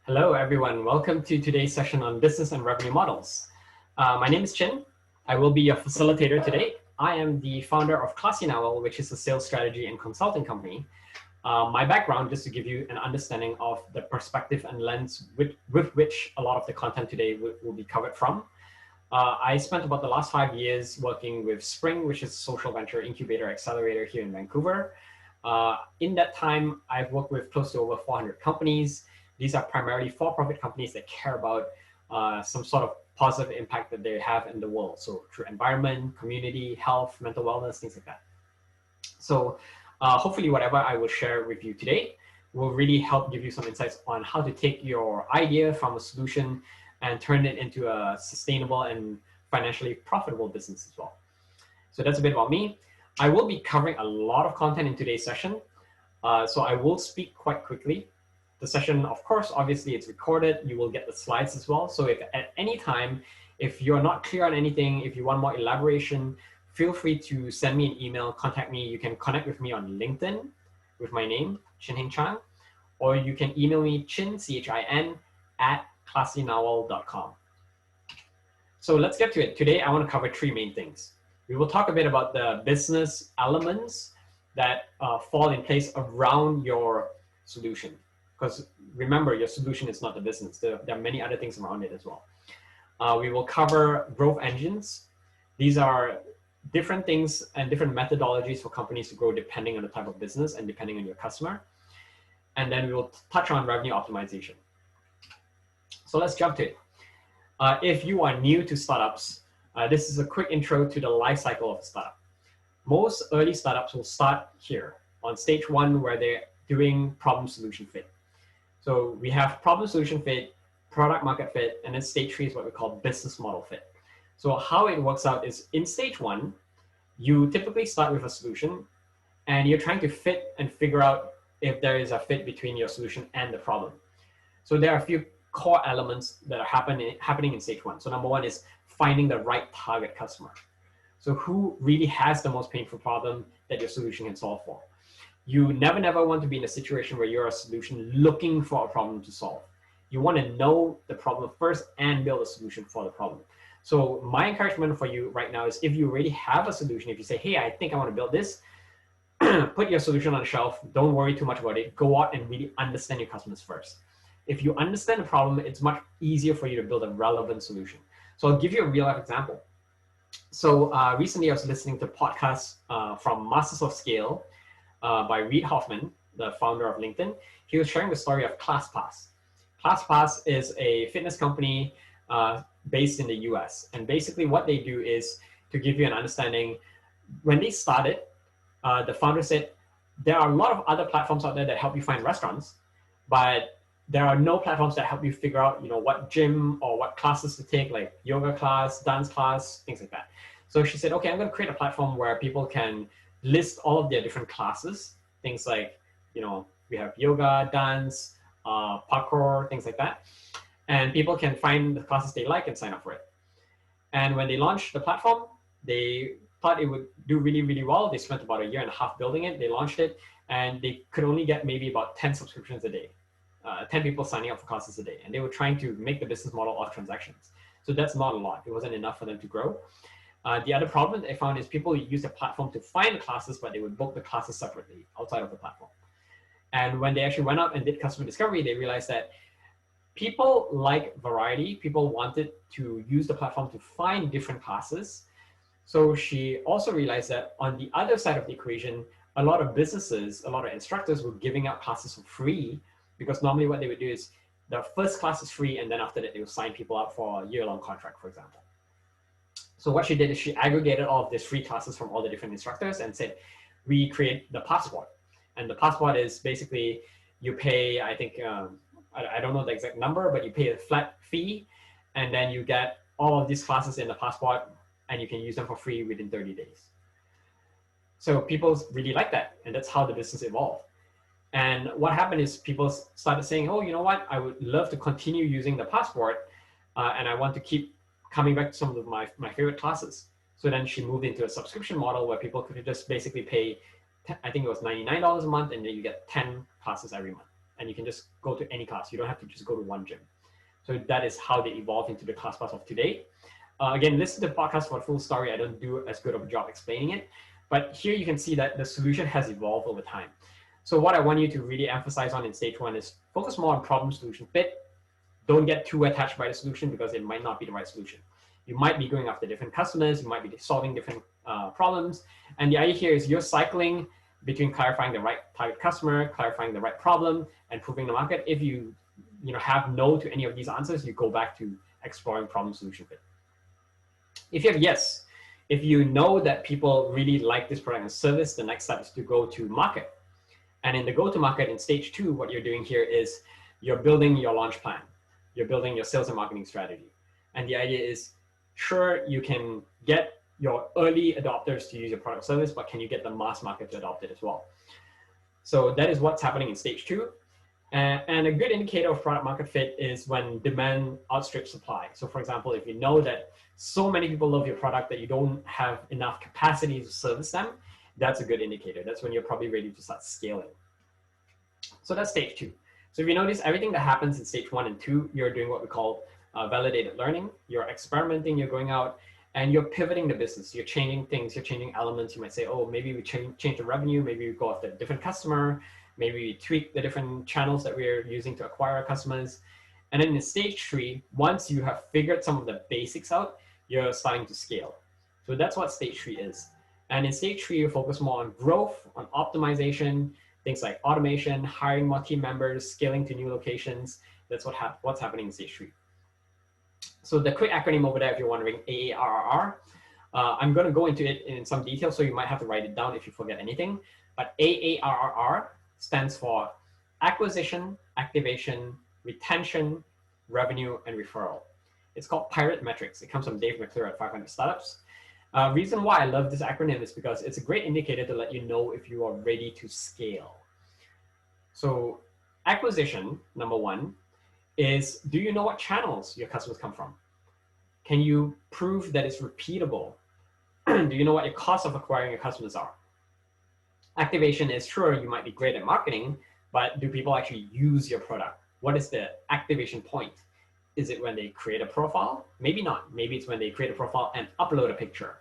Hello, everyone. Welcome to today's session on business and revenue models. My name is Chin. I will be your facilitator today. I am the founder of Classy Novel, which is a sales strategy and consulting company. My background, just to give you an understanding of the perspective and lens with which a lot of the content today will be covered from. I spent about the last 5 years working with Spring, which is a social venture incubator accelerator here in Vancouver. In that time, I've worked with close to over 400 companies. These are primarily for-profit companies that care about some sort of positive impact that they have in the world. So through environment, community, health, mental wellness, things like that. So hopefully whatever I will share with you today will really help give you some insights on how to take your idea from a solution and turn it into a sustainable and financially profitable business as well. So that's a bit about me. I will be covering a lot of content in today's session. So I will speak quite quickly. The session, of course, obviously it's recorded. You will get the slides as well. So if at any time, if you're not clear on anything, if you want more elaboration, feel free to send me an email, contact me. You can connect with me on LinkedIn with my name, Chin Heng Chang, or you can email me chin, C-H-I-N, @classynowell.com. So let's get to it. Today, I want to cover 3 main things. We will talk a bit about the business elements that fall in place around your solution. Because remember, your solution is not the business. There are many other things around it as well. We will cover growth engines. These are different things and different methodologies for companies to grow depending on the type of business and depending on your customer. And then we will touch on revenue optimization. So let's jump to it. If you are new to startups, this is a quick intro to the life cycle of a startup. Most early startups will start here on stage 1 where they're doing problem solution fit. So we have problem solution fit, product market fit, and then stage 3 is what we call business model fit. So how it works out is in stage 1, you typically start with a solution and you're trying to fit and figure out if there is a fit between your solution and the problem. So there are a few core elements that are happening in stage 1. So number 1 is finding the right target customer. So who really has the most painful problem that your solution can solve for? You never want to be in a situation where you're a solution looking for a problem to solve. You want to know the problem first and build a solution for the problem. So my encouragement for you right now is if you already have a solution, if you say, hey, I think I want to build this, put your solution on the shelf. Don't worry too much about it. Go out and really understand your customers first. If you understand the problem, it's much easier for you to build a relevant solution. So I'll give you a real life example. So recently I was listening to podcasts from Masters of Scale by Reid Hoffman, the founder of LinkedIn. He was sharing the story of ClassPass. ClassPass is a fitness company based in the US. And basically what they do is, to give you an understanding, when they started, the founder said, there are a lot of other platforms out there that help you find restaurants, but there are no platforms that help you figure out, what gym or what classes to take, like yoga class, dance class, things like that. So she said, okay, I'm going to create a platform where people can list all of their different classes, things like, we have yoga, dance, parkour, things like that. And people can find the classes they like and sign up for it. And when they launched the platform, they thought it would do really, really well. They spent about 1.5 years building it. They launched it, and they could only get maybe about 10 subscriptions a day, 10 people signing up for classes a day. And they were trying to make the business model of transactions. So that's not a lot. It wasn't enough for them to grow. The other problem they found is people use the platform to find the classes, but they would book the classes separately outside of the platform. And when they actually went out and did customer discovery, they realized that people like variety. People wanted to use the platform to find different classes. So she also realized that on the other side of the equation, a lot of businesses, a lot of instructors were giving out classes for free, because normally what they would do is the first class is free, and then after that, they would sign people up for a year-long contract, for example. So what she did is she aggregated all of these free classes from all the different instructors and said, we create the passport. And the passport is basically, you pay, I think, I don't know the exact number, but you pay a flat fee, and then you get all of these classes in the passport, and you can use them for free within 30 days. So people really like that, and that's how the business evolved. And what happened is people started saying, oh, you know what, I would love to continue using the passport, and I want to keep coming back to some of my favorite classes. So then she moved into a subscription model where people could just basically pay, I think it was $99 a month, and then you get 10 classes every month. and you can just go to any class. You don't have to just go to one gym. So that is how they evolved into the ClassPass of today. Again, listen to the podcast for the full story. I don't do as good of a job explaining it, but here you can see that the solution has evolved over time. So what I want you to really emphasize on in stage one is focus more on problem solution fit. Don't get too attached by the solution because it might not be the right solution. You might be going after different customers. You might be solving different problems. And the idea here is you're cycling between clarifying the right target customer, clarifying the right problem, and proving the market. If you have no to any of these answers, you go back to exploring problem solution fit. If you have yes, if you know that people really like this product and service, the next step is to go to market. And in the go to market in stage two, what you're doing here is you're building your launch plan. You're building your sales and marketing strategy. And the idea is, sure, you can get your early adopters to use your product or service, but can you get the mass market to adopt it as well? So that is what's happening in stage two. And a good indicator of product market fit is when demand outstrips supply. So for example, if you know that so many people love your product that you don't have enough capacity to service them, that's a good indicator. That's when you're probably ready to start scaling. So that's stage two. So if you notice, everything that happens in stage 1 and 2, you're doing what we call validated learning. You're experimenting, you're going out, and you're pivoting the business. You're changing things, you're changing elements. You might say, oh, maybe we change the revenue, maybe we go after a different customer, maybe we tweak the different channels that we're using to acquire our customers. And then in stage 3, once you have figured some of the basics out, you're starting to scale. So that's what stage 3 is. And in stage 3, you focus more on growth, on optimization, things like automation, hiring more team members, scaling to new locations. That's what's happening in stage 3. So the quick acronym over there, if you're wondering, AARRR, I'm going to go into it in some detail, so you might have to write it down if you forget anything. But AARRR stands for acquisition, activation, retention, revenue, and referral. It's called Pirate Metrics. It comes from Dave McClure at 500 Startups. Reason why I love this acronym is because it's a great indicator to let you know if you are ready to scale. So acquisition, number 1, is do you know what channels your customers come from? Can you prove that it's repeatable? Do you know what your cost of acquiring your customers are? Activation is, sure, you might be great at marketing, but do people actually use your product? What is the activation point? Is it when they create a profile? Maybe not. Maybe it's when they create a profile and upload a picture.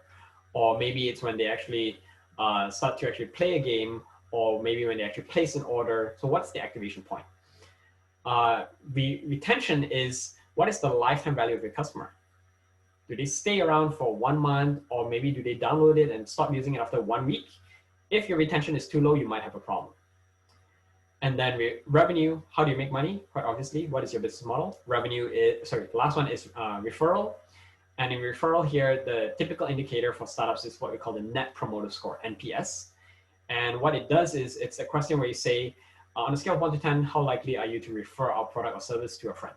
Or maybe it's when they actually start to actually play a game, or maybe when they actually place an order. So what's the activation point? The retention is, what is the lifetime value of your customer? Do they stay around for 1 month, or maybe do they download it and stop using it after 1 week? If your retention is too low, you might have a problem. And then revenue, how do you make money? Quite obviously, what is your business model? Revenue is, the last one is referral. And in referral here, the typical indicator for startups is what we call the Net Promoter Score, NPS. And what it does is it's a question where you say, on a scale of 1 to 10, how likely are you to refer our product or service to a friend?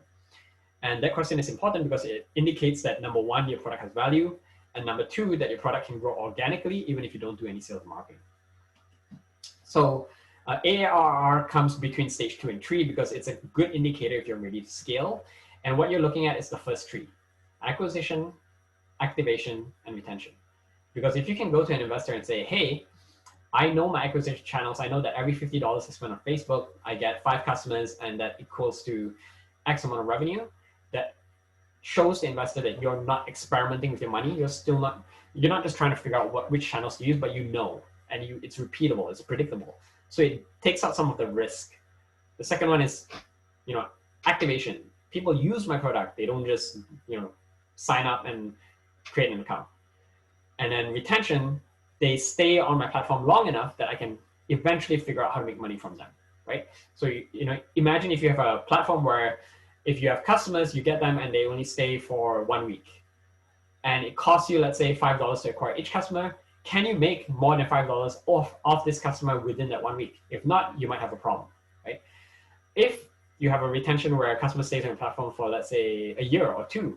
And that question is important because it indicates that number 1, your product has value, and number 2, that your product can grow organically even if you don't do any sales and marketing. So ARR comes between stage 2 and 3 because it's a good indicator if you're ready to scale. And what you're looking at is the first 3: acquisition, activation, and retention. Because if you can go to an investor and say, hey, I know my acquisition channels. I know that every $50 I spend on Facebook, I get 5 customers, and that equals to X amount of revenue. That shows the investor that you're not experimenting with your money. You're not just trying to figure out which channels to use, but you know, and it's repeatable, it's predictable. So it takes out some of the risk. The second one is, activation. People use my product. They don't just, sign up and create an account. And then retention, they stay on my platform long enough that I can eventually figure out how to make money from them, right? So, imagine if you have a platform where if you have customers, you get them and they only stay for 1 week. And it costs you, let's say, $5 to acquire each customer. Can you make more than $5 off this customer within that 1 week? If not, you might have a problem, right? If you have a retention where a customer stays on your platform for, let's say, a year or 2,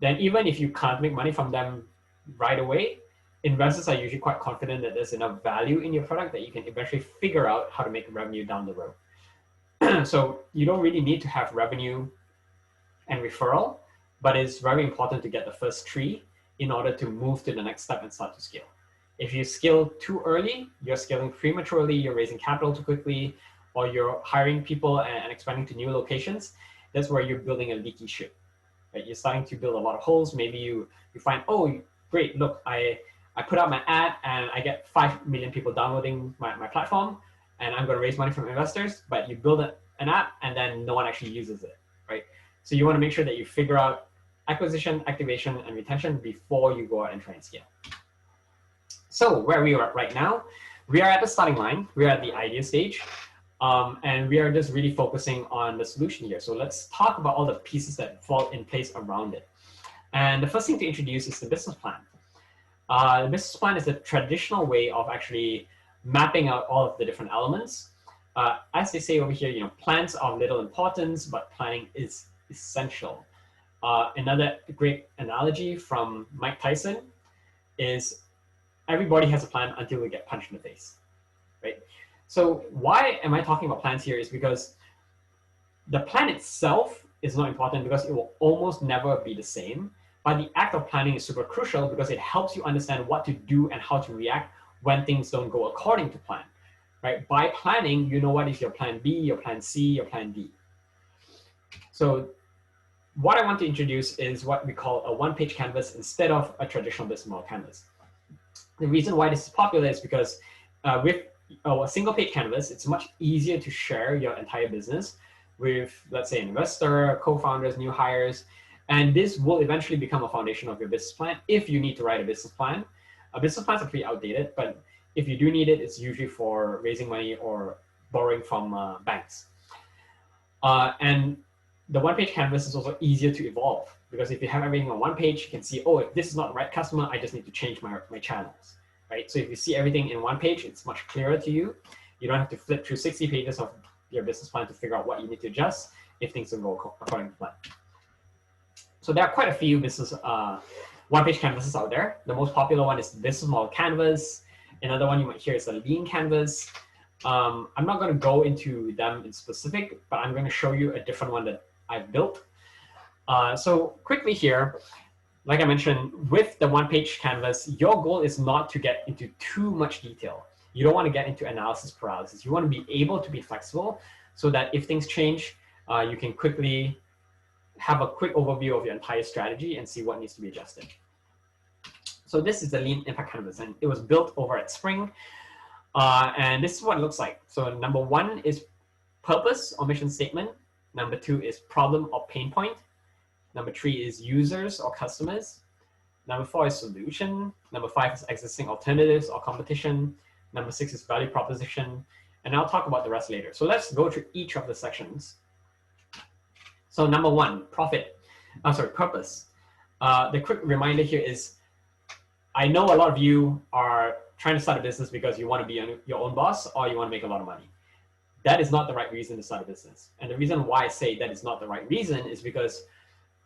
then even if you can't make money from them right away, investors are usually quite confident that there's enough value in your product that you can eventually figure out how to make revenue down the road. So you don't really need to have revenue and referral, but it's very important to get the first 3 in order to move to the next step and start to scale. If you scale too early, you're scaling prematurely, you're raising capital too quickly, or you're hiring people and expanding to new locations, that's where you're building a leaky ship. Right? You're starting to build a lot of holes. Maybe you find, oh, great, look, I put out my ad and I get 5 million people downloading my platform, and I'm going to raise money from investors, but you build an app and then no one actually uses it, right? So you want to make sure that you figure out acquisition, activation, and retention before you go out and try and scale. So where we are right now, we are at the starting line. We are at the idea stage. And we are just really focusing on the solution here. So let's talk about all the pieces that fall in place around it. And the first thing to introduce is the business plan. The business plan is the traditional way of actually mapping out all of the different elements. As they say over here, plans are of little importance, but planning is essential. Another great analogy from Mike Tyson is everybody has a plan until we get punched in the face, right? So why am I talking about plans here is because the plan itself is not important because it will almost never be the same. But the act of planning is super crucial because it helps you understand what to do and how to react when things don't go according to plan, right? By planning, you know what is your plan B, your plan C, your plan D. So what I want to introduce is what we call a one-page canvas instead of a traditional business model canvas. The reason why this is popular is because with a single page canvas, it's much easier to share your entire business with, let's say, an investor, co-founders, new hires, and this will eventually become a foundation of your business plan if you need to write a business plan. Business plans are pretty outdated, but if you do need it, it's usually for raising money or borrowing from banks. And the one-page canvas is also easier to evolve because if you have everything on one page, you can see, oh, if this is not the right customer, I just need to change my channels. Right? So if you see everything in one page, it's much clearer to you. You don't have to flip through 60 pages of your business plan to figure out what you need to adjust if things don't go according to plan. So there are quite a few business one-page canvases out there. The most popular one is the business model canvas. Another one you might hear is the lean canvas. I'm not going to go into them in specific, but I'm going to show you a different one that I've built. So quickly here, like I mentioned, with the one-page canvas, your goal is not to get into too much detail. You don't want to get into analysis paralysis. You want to be able to be flexible so that if things change, you can quickly have a quick overview of your entire strategy and see what needs to be adjusted. So this is the Lean Impact Canvas, and it was built over at Spring. And this is what it looks like. So number 1 is purpose or mission statement. Number 2 is problem or pain point. Number 3 is users or customers. Number 4 is solution. Number 5 is existing alternatives or competition. Number 6 is value proposition. And I'll talk about the rest later. So let's go through each of the sections. So number 1, purpose. The quick reminder here is, I know a lot of you are trying to start a business because you want to be your own boss or you want to make a lot of money. That is not the right reason to start a business. And the reason why I say that is not the right reason is because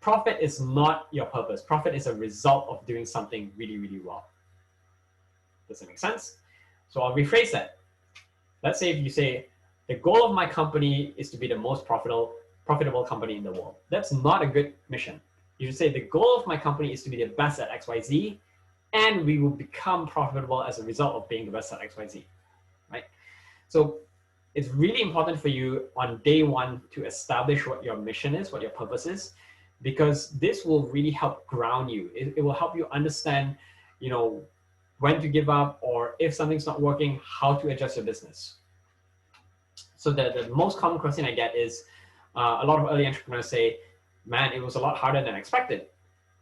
profit is not your purpose. Profit is a result of doing something really, really well. Does that make sense? So I'll rephrase that. Let's say if you say, the goal of my company is to be the most profitable company in the world. That's not a good mission. You should say, the goal of my company is to be the best at XYZ, and we will become profitable as a result of being the best at XYZ, right? So it's really important for you on day 1 to establish what your mission is, what your purpose is, because this will really help ground you. It will help you understand, when to give up, or if something's not working, how to adjust your business. So the most common question I get is, a lot of early entrepreneurs say, man, it was a lot harder than expected.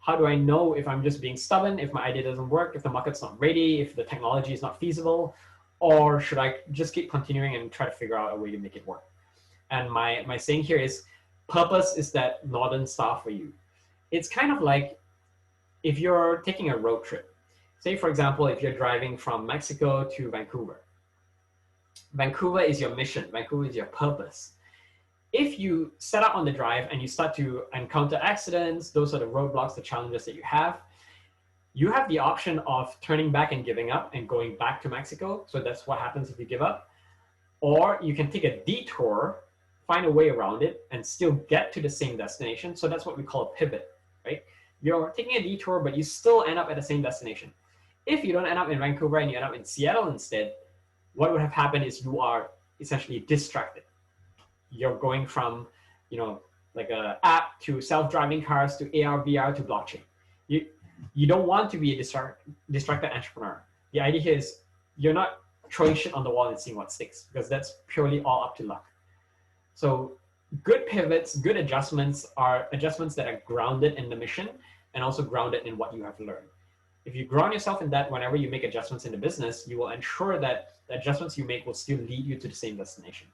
How do I know if I'm just being stubborn, if my idea doesn't work, if the market's not ready, if the technology is not feasible, or should I just keep continuing and try to figure out a way to make it work? And my saying here is, purpose is that northern star for you. It's kind of like if you're taking a road trip. Say, for example, if you're driving from Mexico to Vancouver. Vancouver is your mission. Vancouver is your purpose. If you set out on the drive and you start to encounter accidents, those are the roadblocks, the challenges that you have the option of turning back and giving up and going back to Mexico. So that's what happens if you give up. Or you can take a detour, find a way around it, and still get to the same destination. So that's what we call a pivot, right? You're taking a detour, but you still end up at the same destination. If you don't end up in Vancouver and you end up in Seattle instead, what would have happened is you are essentially distracted. You're going from, like a app to self-driving cars to AR, VR to blockchain. You don't want to be a distracted entrepreneur. The idea here is you're not throwing shit on the wall and seeing what sticks, because that's purely all up to luck. So good pivots, good adjustments are adjustments that are grounded in the mission and also grounded in what you have learned. If you ground yourself in that, whenever you make adjustments in the business, you will ensure that the adjustments you make will still lead you to the same destination.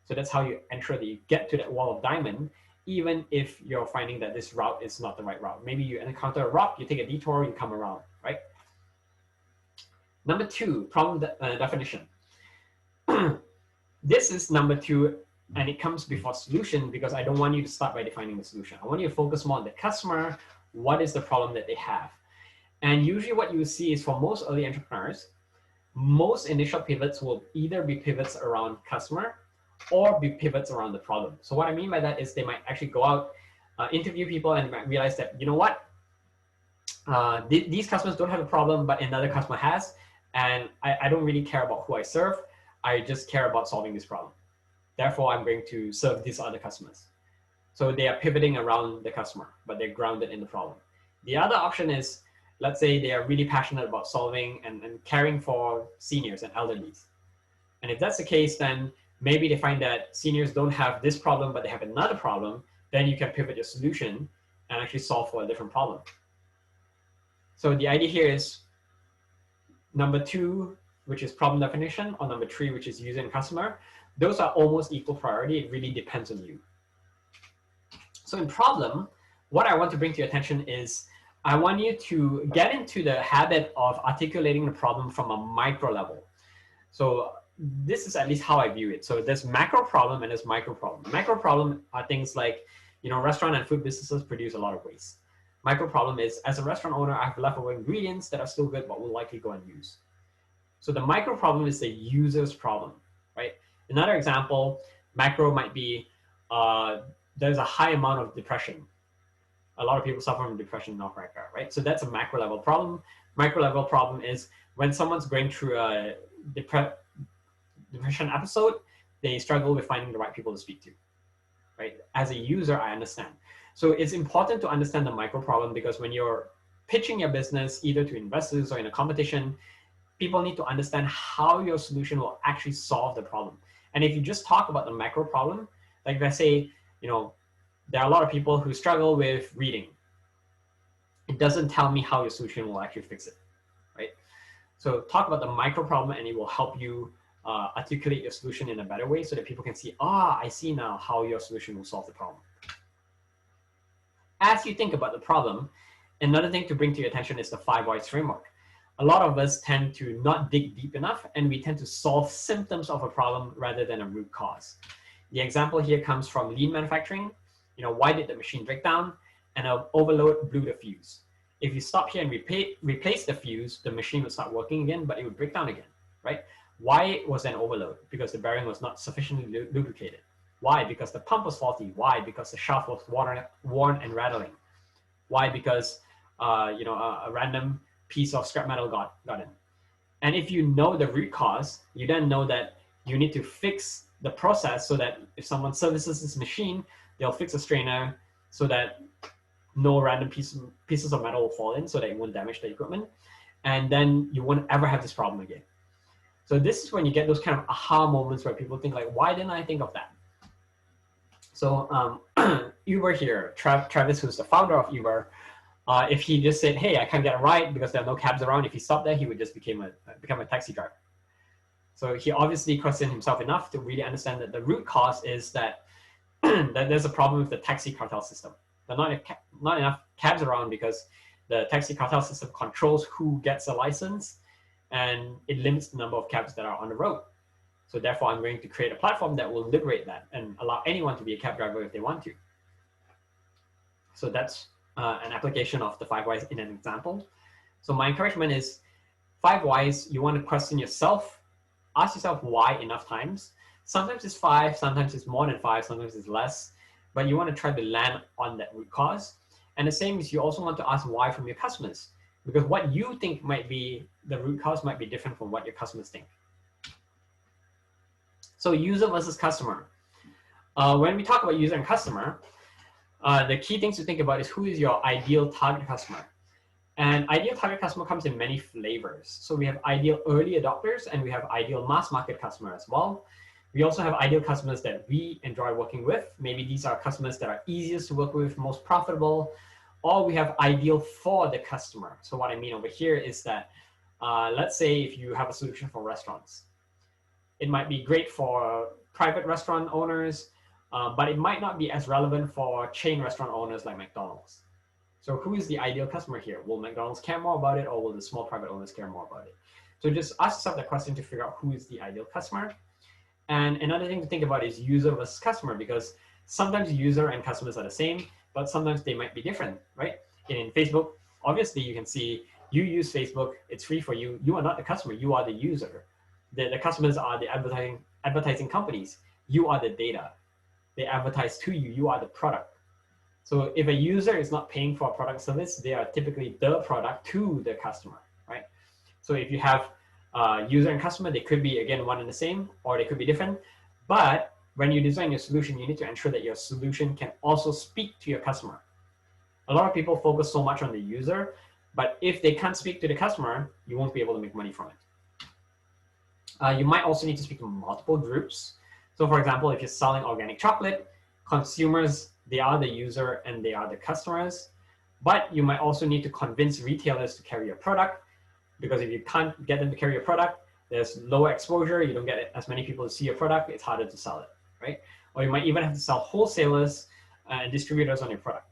So that's how you ensure that you get to that wall of diamond, even if you're finding that this route is not the right route. Maybe you encounter a rock, you take a detour, you come around, right? Number 2, problem definition. This is number 2, and it comes before solution, because I don't want you to start by defining the solution. I want you to focus more on the customer. What is the problem that they have? And usually what you see is, for most early entrepreneurs, most initial pivots will either be pivots around customer or be pivots around the problem. So what I mean by that is they might actually go out, interview people, and might realize that, you know what, these customers don't have a problem, but another customer has, and I don't really care about who I serve. I just care about solving this problem. Therefore, I'm going to serve these other customers. So they are pivoting around the customer, but they're grounded in the problem. The other option is, let's say they are really passionate about solving and caring for seniors and elderlies. And if that's the case, then maybe they find that seniors don't have this problem, but they have another problem. Then you can pivot your solution and actually solve for a different problem. So the idea here is number 2, which is problem definition, or number 3, which is user and customer. Those are almost equal priority. It really depends on you. So in problem, what I want to bring to your attention is I want you to get into the habit of articulating the problem from a micro level. So this is at least how I view it. So there's macro problem and there's micro problem. Macro problem are things like, restaurant and food businesses produce a lot of waste. Micro problem is, as a restaurant owner, I have leftover ingredients that are still good, but will likely go unused. So the micro problem is the user's problem, right? Another example, macro might be, there's a high amount of depression. A lot of people suffer from depression in North America, right? So that's a macro level problem. Micro level problem is when someone's going through a depression episode, they struggle with finding the right people to speak to, right? As a user, I understand. So it's important to understand the micro problem, because when you're pitching your business either to investors or in a competition, people need to understand how your solution will actually solve the problem. And if you just talk about the macro problem, like if I say, there are a lot of people who struggle with reading, it doesn't tell me how your solution will actually fix it, right? So talk about the micro problem, and it will help you articulate your solution in a better way, so that people can see, I see now how your solution will solve the problem. As you think about the problem, another thing to bring to your attention is the 5 whys framework. A lot of us tend to not dig deep enough, and we tend to solve symptoms of a problem rather than a root cause. The example here comes from lean manufacturing. Why did the machine break down? And an overload blew the fuse. If you stop here and replace the fuse, the machine would start working again, but it would break down again, right? Why was there an overload? Because the bearing was not sufficiently lubricated. Why? Because the pump was faulty. Why? Because the shaft was worn and rattling. Why? Because a random piece of scrap metal got in. And if you know the root cause, you then know that you need to fix the process, so that if someone services this machine, they'll fix a strainer so that no random pieces of metal will fall in, so that it won't damage the equipment. And then you won't ever have this problem again. So this is when you get those kind of aha moments where people think like, why didn't I think of that? So Uber here, Travis, who's the founder of Uber, if he just said, hey, I can't get a ride because there are no cabs around, if he stopped there, he would just become a taxi driver. So he obviously questioned himself enough to really understand that the root cause is that, that there's a problem with the taxi cartel system. There are not enough cabs around because the taxi cartel system controls who gets a license, and it limits the number of cabs that are on the road. So therefore, I'm going to create a platform that will liberate that and allow anyone to be a cab driver if they want to. So that's an application of the 5 whys in an example. So my encouragement is 5 whys, you want to question yourself, ask yourself why enough times. Sometimes it's 5, sometimes it's more than 5, sometimes it's less, but you want to try to land on that root cause. And the same is you also want to ask why from your customers, because what you think might be the root cause might be different from what your customers think. So user versus customer. When we talk about user and customer, the key things to think about is who is your ideal target customer. And ideal target customer comes in many flavors. So we have ideal early adopters and we have ideal mass market customer as well. We also have ideal customers that we enjoy working with. Maybe these are customers that are easiest to work with, most profitable, or we have ideal for the customer. So what I mean over here is that, let's say if you have a solution for restaurants, it might be great for private restaurant owners, but it might not be as relevant for chain restaurant owners like McDonald's. So who is the ideal customer here? Will McDonald's care more about it, or will the small private owners care more about it? So just ask yourself that question to figure out who is the ideal customer. And another thing to think about is user versus customer, because sometimes user and customers are the same, but sometimes they might be different, right? In Facebook, obviously you can see you use Facebook, it's free for you. You are not the customer, you are the user. The customers are the advertising companies. You are the data. They advertise to you, you are the product. So if a user is not paying for a product service, they are typically the product to the customer, right? So if you have user and customer, they could be, again, one and the same, or they could be different. But when you design your solution, you need to ensure that your solution can also speak to your customer. A lot of people focus so much on the user, but if they can't speak to the customer, you won't be able to make money from it. You might also need to speak to multiple groups. So for example, if you're selling organic chocolate, consumers, they are the user and they are the customers, but you might also need to convince retailers to carry your product, because if you can't get them to carry your product, there's lower exposure, you don't get as many people to see your product, it's harder to sell it, right? Or you might even have to sell wholesalers and distributors on your product,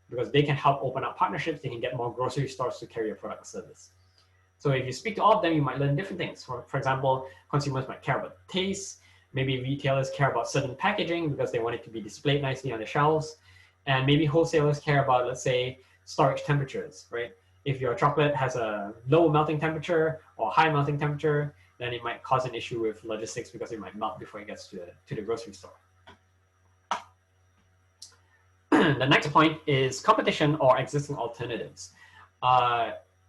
because they can help open up partnerships, they can get more grocery stores to carry your product or service. So if you speak to all of them, you might learn different things. For example, consumers might care about taste, maybe retailers care about certain packaging because they want it to be displayed nicely on the shelves. And maybe wholesalers care about, let's say, storage temperatures, right? If your chocolate has a low melting temperature or high melting temperature, then it might cause an issue with logistics because it might melt before it gets to the grocery store. The next point is competition or existing alternatives.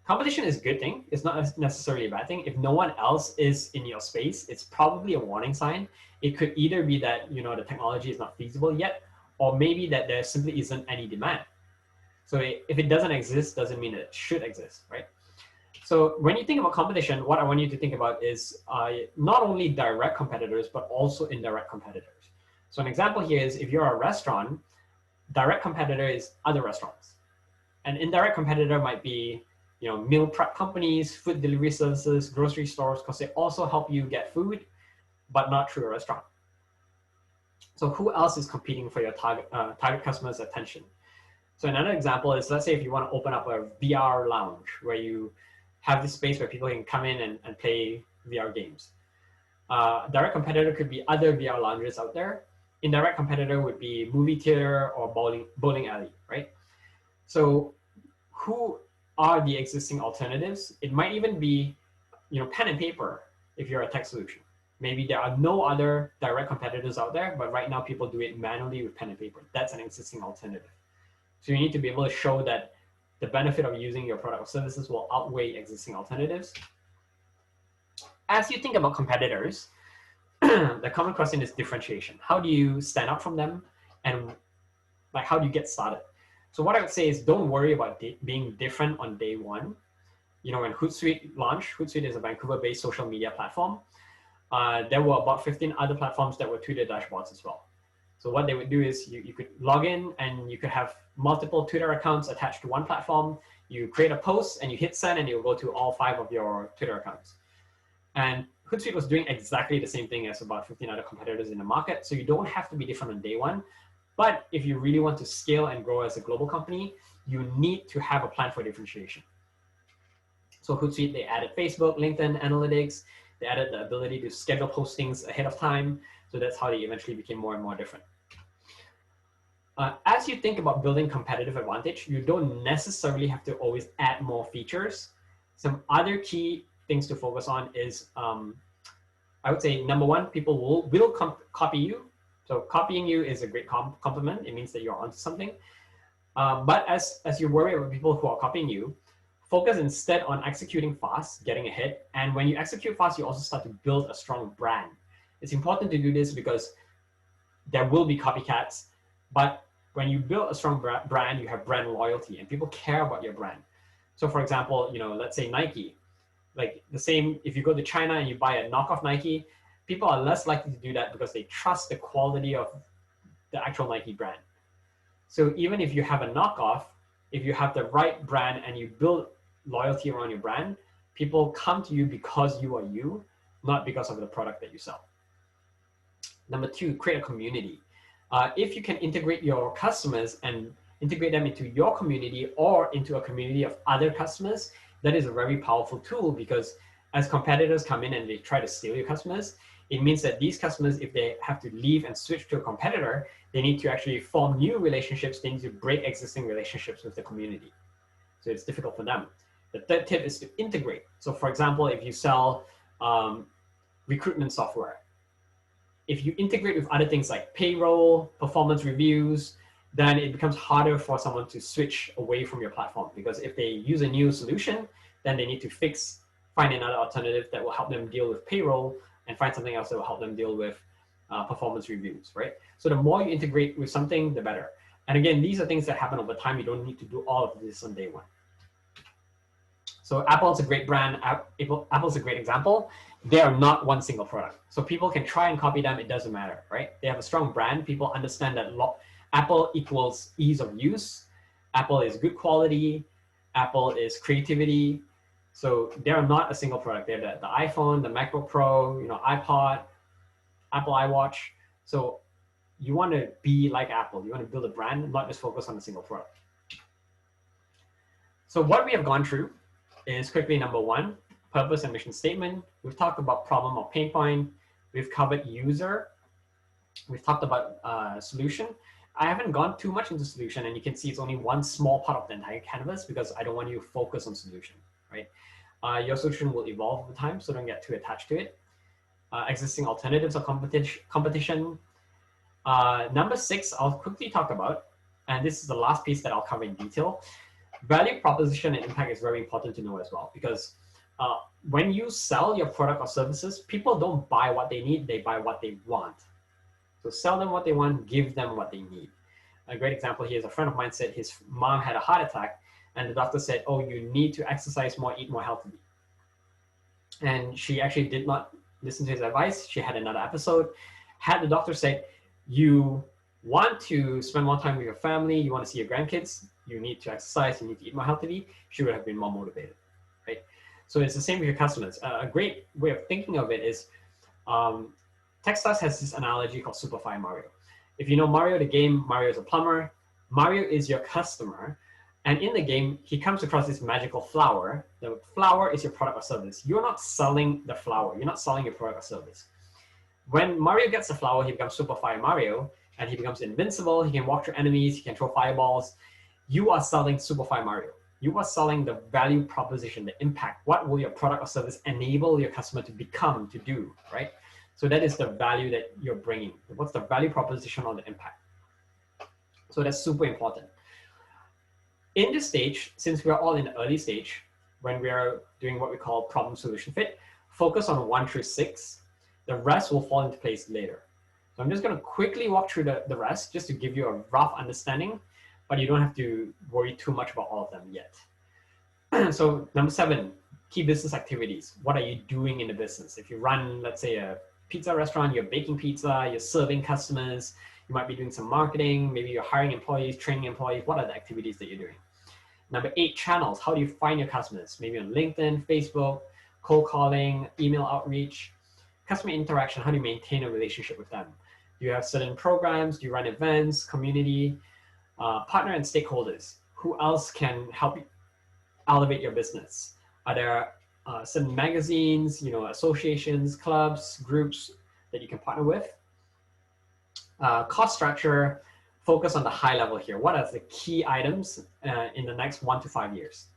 Competition is a good thing. It's not necessarily a bad thing. If no one else is in your space, it's probably a warning sign. It could either be that the technology is not feasible yet, or maybe that there simply isn't any demand. So if it doesn't exist, doesn't mean it should exist, right? So when you think about competition, what I want you to think about is not only direct competitors, but also indirect competitors. So an example here is if you're a restaurant, direct competitor is other restaurants. An indirect competitor might be meal prep companies, food delivery services, grocery stores, because they also help you get food, but not through a restaurant. So who else is competing for your target customer's attention? So another example is, let's say if you want to open up a VR lounge where you have this space where people can come in and play VR games. Direct competitor could be other VR lounges out there. Indirect competitor would be movie theater or bowling alley, right? So who are the existing alternatives? It might even be pen and paper if you're a tech solution. Maybe there are no other direct competitors out there, but right now people do it manually with pen and paper. That's an existing alternative. So you need to be able to show that the benefit of using your product or services will outweigh existing alternatives. As you think about competitors, the common question is differentiation. How do you stand out from them, and how do you get started? So what I would say is don't worry about being different on day one. When Hootsuite launched, Hootsuite is a Vancouver-based social media platform. There were about 15 other platforms that were Twitter dashboards as well. So what they would do is you could log in and you could have multiple Twitter accounts attached to one platform. You create a post and you hit send and it will go to all 5 of your Twitter accounts. And Hootsuite was doing exactly the same thing as about 15 other competitors in the market. So you don't have to be different on day one. But if you really want to scale and grow as a global company, you need to have a plan for differentiation. So Hootsuite, they added Facebook, LinkedIn analytics. They added the ability to schedule postings ahead of time. So that's how they eventually became more and more different. As you think about building competitive advantage, you don't necessarily have to always add more features. Some other key things to focus on is, I would say, number one, people will copy you. So copying you is a great compliment. It means that you're onto something. But as you worry about people who are copying you, focus instead on executing fast, getting ahead. And when you execute fast, you also start to build a strong brand. It's important to do this because there will be copycats, but when you build a strong brand, you have brand loyalty and people care about your brand. So for example, let's say Nike, like the same, if you go to China and you buy a knockoff Nike, people are less likely to do that because they trust the quality of the actual Nike brand. So even if you have a knockoff, if you have the right brand and you build loyalty around your brand, people come to you because you are you, not because of the product that you sell. Number two, create a community. If you can integrate your customers and integrate them into your community or into a community of other customers, that is a very powerful tool, because as competitors come in and they try to steal your customers, it means that these customers, if they have to leave and switch to a competitor, they need to actually form new relationships. They need to break existing relationships with the community. So it's difficult for them. The third tip is to integrate. So for example, if you sell recruitment software, if you integrate with other things like payroll, performance reviews, then it becomes harder for someone to switch away from your platform, because if they use a new solution, then they need to find another alternative that will help them deal with payroll and find something else that will help them deal with performance reviews, right? So the more you integrate with something, the better. And again, these are things that happen over time. You don't need to do all of this on day one. So Apple's a great brand. Apple's a great example. They are not one single product. So people can try and copy them. It doesn't matter, right? They have a strong brand. People understand that Apple equals ease of use. Apple is good quality. Apple is creativity. So they are not a single product. They have the iPhone, the MacBook Pro, iPod, Apple iWatch. So you want to be like Apple. You want to build a brand, not just focus on a single product. So what we have gone through is quickly, number one, purpose and mission statement. We've talked about problem or pain point. We've covered user. We've talked about solution. I haven't gone too much into solution, and you can see it's only one small part of the entire canvas because I don't want you to focus on solution, right? Your solution will evolve over time, so don't get too attached to it. Existing alternatives or competition. Number 6, I'll quickly talk about, and this is the last piece that I'll cover in detail. Value proposition and impact is very important to know as well, because when you sell your product or services, people don't buy what they need, they buy what they want. So sell them what they want, give them what they need. A great example here is a friend of mine said his mom had a heart attack, and the doctor said, oh, you need to exercise more, eat more healthily. And she actually did not listen to his advice. She had another episode. Had the doctor said, you want to spend more time with your family, you want to see your grandkids, you need to exercise, you need to eat more healthily, she would have been more motivated, right? So it's the same with your customers. A great way of thinking of it is, Techstars has this analogy called Superfly Mario. If you know Mario, the game, Mario is a plumber. Mario is your customer. And in the game, he comes across this magical flower. The flower is your product or service. You're not selling the flower. You're not selling your product or service. When Mario gets the flower, he becomes Super Fire Mario, and he becomes invincible. He can walk through enemies. He can throw fireballs. You are selling Super Fire Mario. You are selling the value proposition, the impact. What will your product or service enable your customer to become, to do, right? So that is the value that you're bringing. What's the value proposition or the impact? So that's super important. In this stage, since we're all in the early stage, when we are doing what we call problem solution fit, focus on 1 through 6. The rest will fall into place later. So I'm just going to quickly walk through the rest just to give you a rough understanding, but you don't have to worry too much about all of them yet. So number 7, key business activities. What are you doing in the business? If you run, let's say, a pizza restaurant, you're baking pizza, you're serving customers, you might be doing some marketing, maybe you're hiring employees, training employees. What are the activities that you're doing? Number 8, channels. How do you find your customers? Maybe on LinkedIn, Facebook, cold calling, email outreach. Customer interaction. How do you maintain a relationship with them? Do you have certain programs? Do you run events, community? Partner and stakeholders. Who else can help you elevate your business? Are there certain magazines, associations, clubs, groups that you can partner with? Cost structure. Focus on the high level here. What are the key items in the next 1 to 5 years?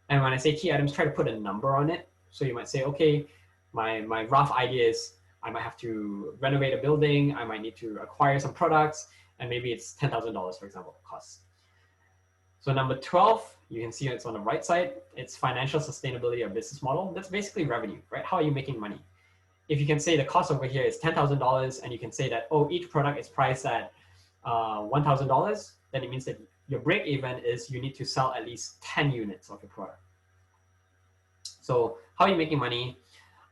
And when I say key items, try to put a number on it. So you might say, okay, my rough idea is I might have to renovate a building. I might need to acquire some products, and maybe it's $10,000, for example, costs. So number 12, you can see it's on the right side. It's financial sustainability of business model. That's basically revenue, right? How are you making money? if you can say the cost over here is $10,000 and you can say that, oh, each product is priced at $1,000, then it means that your break even is you need to sell at least 10 units of your product. So how are you making money?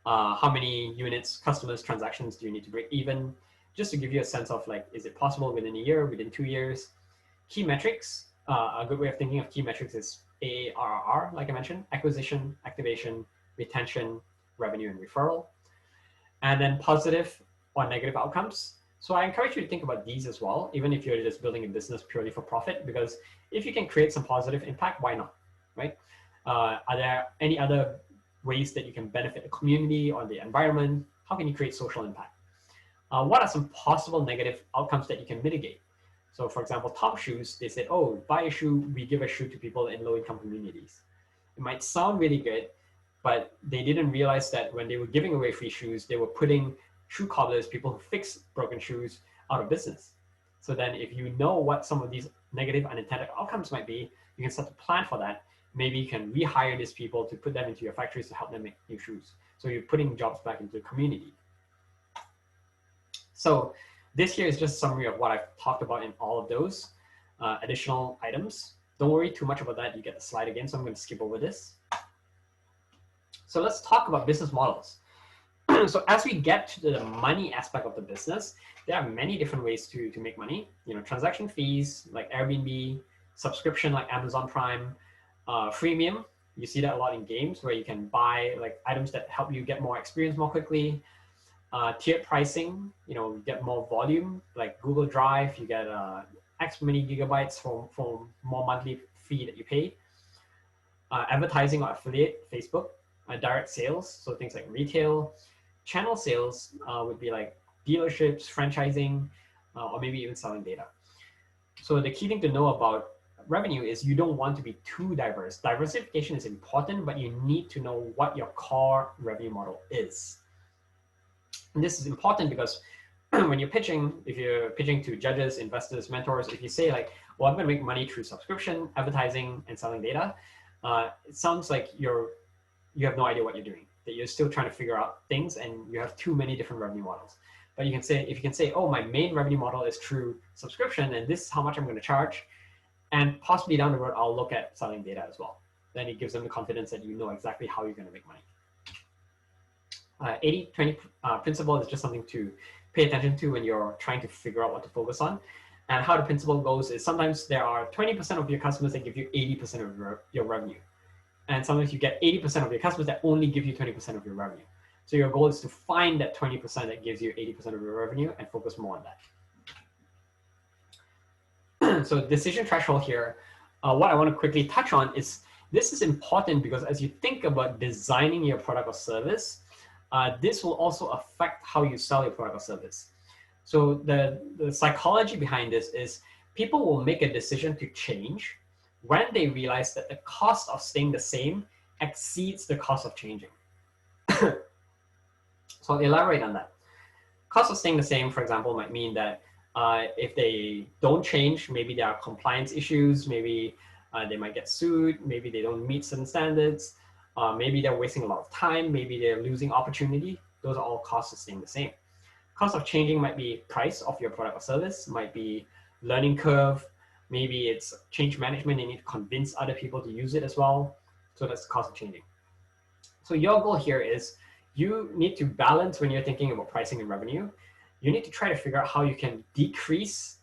How many units, customers, transactions do you need to break even? Just to give you a sense of like, is it possible within a year, within 2 years? Key metrics, a good way of thinking of key metrics is AARR, like I mentioned, acquisition, activation, retention, revenue, and referral. And then positive or negative outcomes. So I encourage you to think about these as well, even if you're just building a business purely for profit, because if you can create some positive impact, why not, right? Are there any other ways that you can benefit the community or the environment? How can you create social impact? What are some possible negative outcomes that you can mitigate? So for example, Top Shoes, they said, oh, buy a shoe, we give a shoe to people in low-income communities. It might sound really good, but they didn't realize that when they were giving away free shoes, they were putting shoe cobblers, people who fix broken shoes, out of business. So then if you know what some of these negative unintended outcomes might be, you can start to plan for that. Maybe you can rehire these people to put them into your factories to help them make new shoes. So you're putting jobs back into the community. So this here is just a summary of what I've talked about in all of those additional items. Don't worry too much about that. You get the slide again, so I'm going to skip over this. So let's talk about business models. So as we get to the money aspect of the business, there are many different ways to make money. You know, transaction fees like Airbnb, subscription like Amazon Prime, freemium. You see that a lot in games where you can buy like items that help you get more experience more quickly. Tiered pricing, you know, you get more volume like Google Drive. You get X many gigabytes for more monthly fee that you pay. Advertising or affiliate, Facebook. Direct sales, so things like retail. Channel sales would be like dealerships, franchising, or maybe even selling data. So the key thing to know about revenue is you don't want to be too diverse. Diversification is important, but you need to know what your core revenue model is. And this is important because when you're pitching, if you're pitching to judges, investors, mentors, if you say like, well, I'm going to make money through subscription, advertising, and selling data, it sounds like you have no idea what you're doing, that you're still trying to figure out things and you have too many different revenue models. But you can say, if you can say, oh, my main revenue model is through subscription and this is how much I'm going to charge, and possibly down the road, I'll look at selling data as well. Then it gives them the confidence that you know exactly how you're going to make money. 80-20 principle is just something to pay attention to when you're trying to figure out what to focus on. And how the principle goes is sometimes there are 20% of your customers that give you 80% of your revenue. And sometimes you get 80% of your customers that only give you 20% of your revenue. So your goal is to find that 20% that gives you 80% of your revenue and focus more on that. So decision threshold here, what I want to quickly touch on is this is important because as you think about designing your product or service, this will also affect how you sell your product or service. So the psychology behind this is people will make a decision to change when they realize that the cost of staying the same exceeds the cost of changing. So I'll elaborate on that. Cost of staying the same, for example, might mean that if they don't change, maybe there are compliance issues, maybe they might get sued, maybe they don't meet certain standards, maybe they're wasting a lot of time, maybe they're losing opportunity. Those are all costs of staying the same. Cost of changing might be price of your product or service, might be learning curve, maybe it's change management, you need to convince other people to use it as well. So that's the cost of changing. So your goal here is you need to balance when you're thinking about pricing and revenue. You need to try to figure out how you can decrease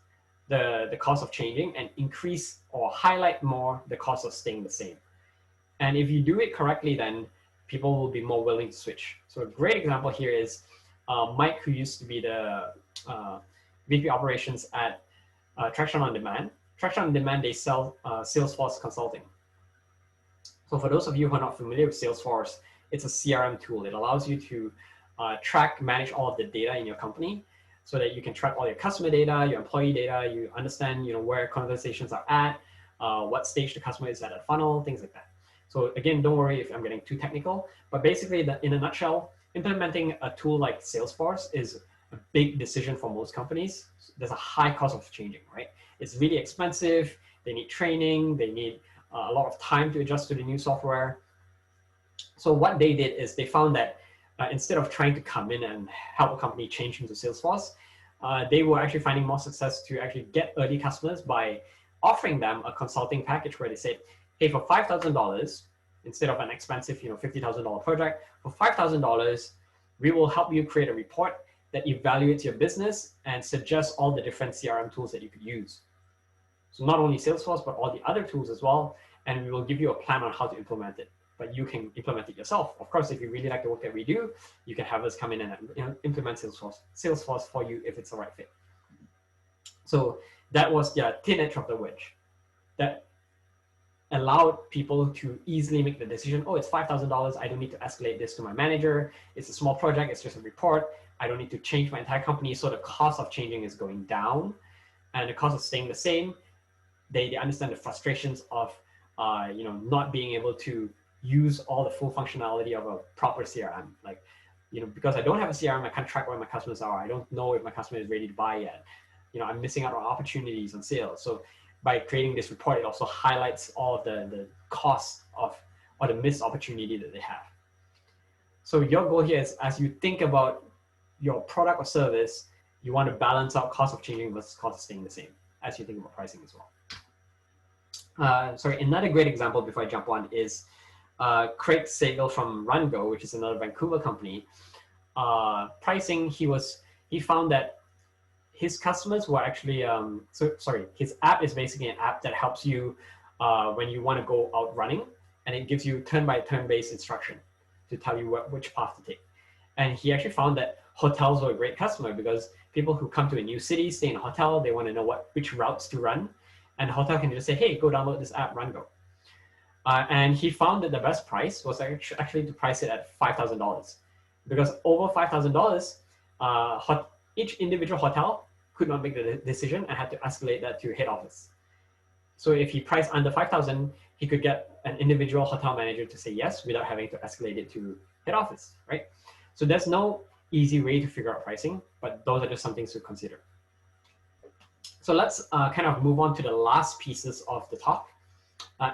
the cost of changing and increase or highlight more the cost of staying the same. And if you do it correctly, then people will be more willing to switch. So a great example here is Mike, who used to be the VP operations at Traction on Demand. Traction on Demand, they sell Salesforce consulting. So for those of you who are not familiar with Salesforce, it's a CRM tool. It allows you to track, manage all of the data in your company so that you can track all your customer data, your employee data, you understand where conversations are at, what stage the customer is at a funnel, things like that. So again, don't worry if I'm getting too technical, but basically in a nutshell, implementing a tool like Salesforce is a big decision for most companies. There's a high cost of changing, right? It's really expensive. They need training. They need a lot of time to adjust to the new software. So what they did is they found that instead of trying to come in and help a company change into Salesforce, they were actually finding more success to actually get early customers by offering them a consulting package where they said, hey, for $5,000, instead of an expensive, $50,000 project, for $5,000, we will help you create a report that evaluates your business and suggests all the different CRM tools that you could use. So not only Salesforce, but all the other tools as well. And we will give you a plan on how to implement it. But you can implement it yourself. Of course, if you really like the work that we do, you can have us come in and implement Salesforce for you if it's the right fit. So that was the thin edge of the wedge that allowed people to easily make the decision, oh, it's $5,000. I don't need to escalate this to my manager. It's a small project. It's just a report. I don't need to change my entire company. So the cost of changing is going down and the cost of staying the same. They understand the frustrations of not being able to use all the full functionality of a proper CRM. Like, because I don't have a CRM, I can't track where my customers are. I don't know if my customer is ready to buy yet. I'm missing out on opportunities on sales. So by creating this report, it also highlights all of the costs of or the missed opportunity that they have. So your goal here is, as you think about your product or service, you want to balance out cost of changing versus cost of staying the same as you think about pricing as well. Sorry, another great example before I jump on is Craig Sagal from RunGo, which is another Vancouver company. Pricing, he found that his customers were actually, his app is basically an app that helps you when you want to go out running, and it gives you turn-by-turn based instruction to tell you which path to take. And he actually found that hotels were a great customer because people who come to a new city, stay in a hotel, they want to know which routes to run. And the hotel can just say, hey, go download this app, RunGo. And he found that the best price was actually to price it at $5,000, because over $5,000, each individual hotel could not make the decision and had to escalate that to head office. So if he priced under 5,000, he could get an individual hotel manager to say yes without having to escalate it to head office, right? So there's no easy way to figure out pricing, but those are just some things to consider. So let's kind of move on to the last pieces of the talk.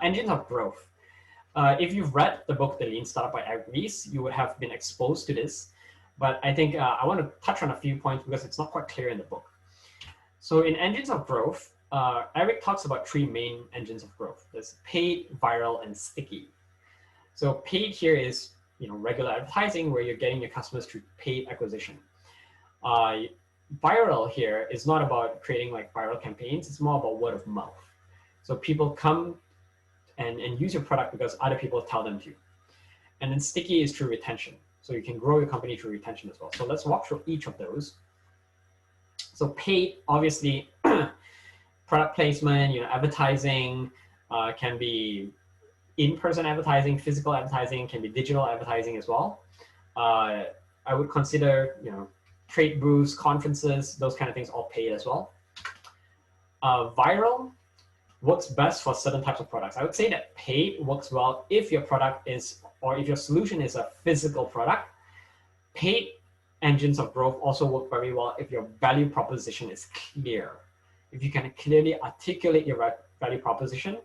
Engines of growth. If you've read the book, The Lean Startup by Eric Ries, you would have been exposed to this. But I think I want to touch on a few points because it's not quite clear in the book. So in Engines of Growth, Eric talks about three main engines of growth. There's paid, viral, and sticky. So paid here is regular advertising where you're getting your customers through paid acquisition. Viral here is not about creating like viral campaigns. It's more about word of mouth. So people come and use your product because other people tell them to. And then sticky is through retention. So you can grow your company through retention as well. So let's walk through each of those. So paid, obviously, product placement, advertising can be in-person advertising, physical advertising, can be digital advertising as well. I would consider, trade booths, conferences, those kind of things all paid as well. Viral works best for certain types of products. I would say that paid works well if your product is, or if your solution is a physical product. Paid engines of growth also work very well if your value proposition is clear. If you can clearly articulate your value proposition.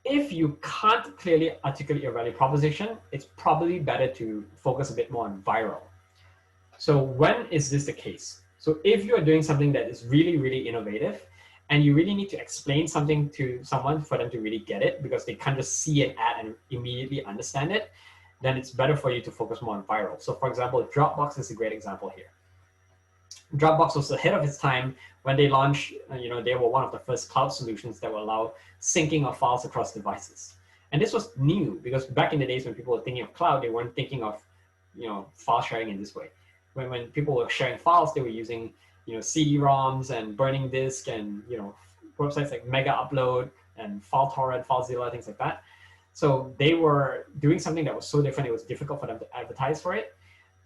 If you can't clearly articulate your value proposition, it's probably better to focus a bit more on viral. So when is this the case? So if you're doing something that is really, really innovative, and you really need to explain something to someone for them to really get it because they can't just see an ad and immediately understand it, then it's better for you to focus more on viral. So for example, Dropbox is a great example here. Dropbox was ahead of its time when they launched, they were one of the first cloud solutions that will allow syncing of files across devices. And this was new because back in the days when people were thinking of cloud, they weren't thinking of, file sharing in this way. When people were sharing files, they were using CD-ROMs and burning disk and websites like Mega Upload and FileTorrent, FileZilla, things like that. So they were doing something that was so different, it was difficult for them to advertise for it.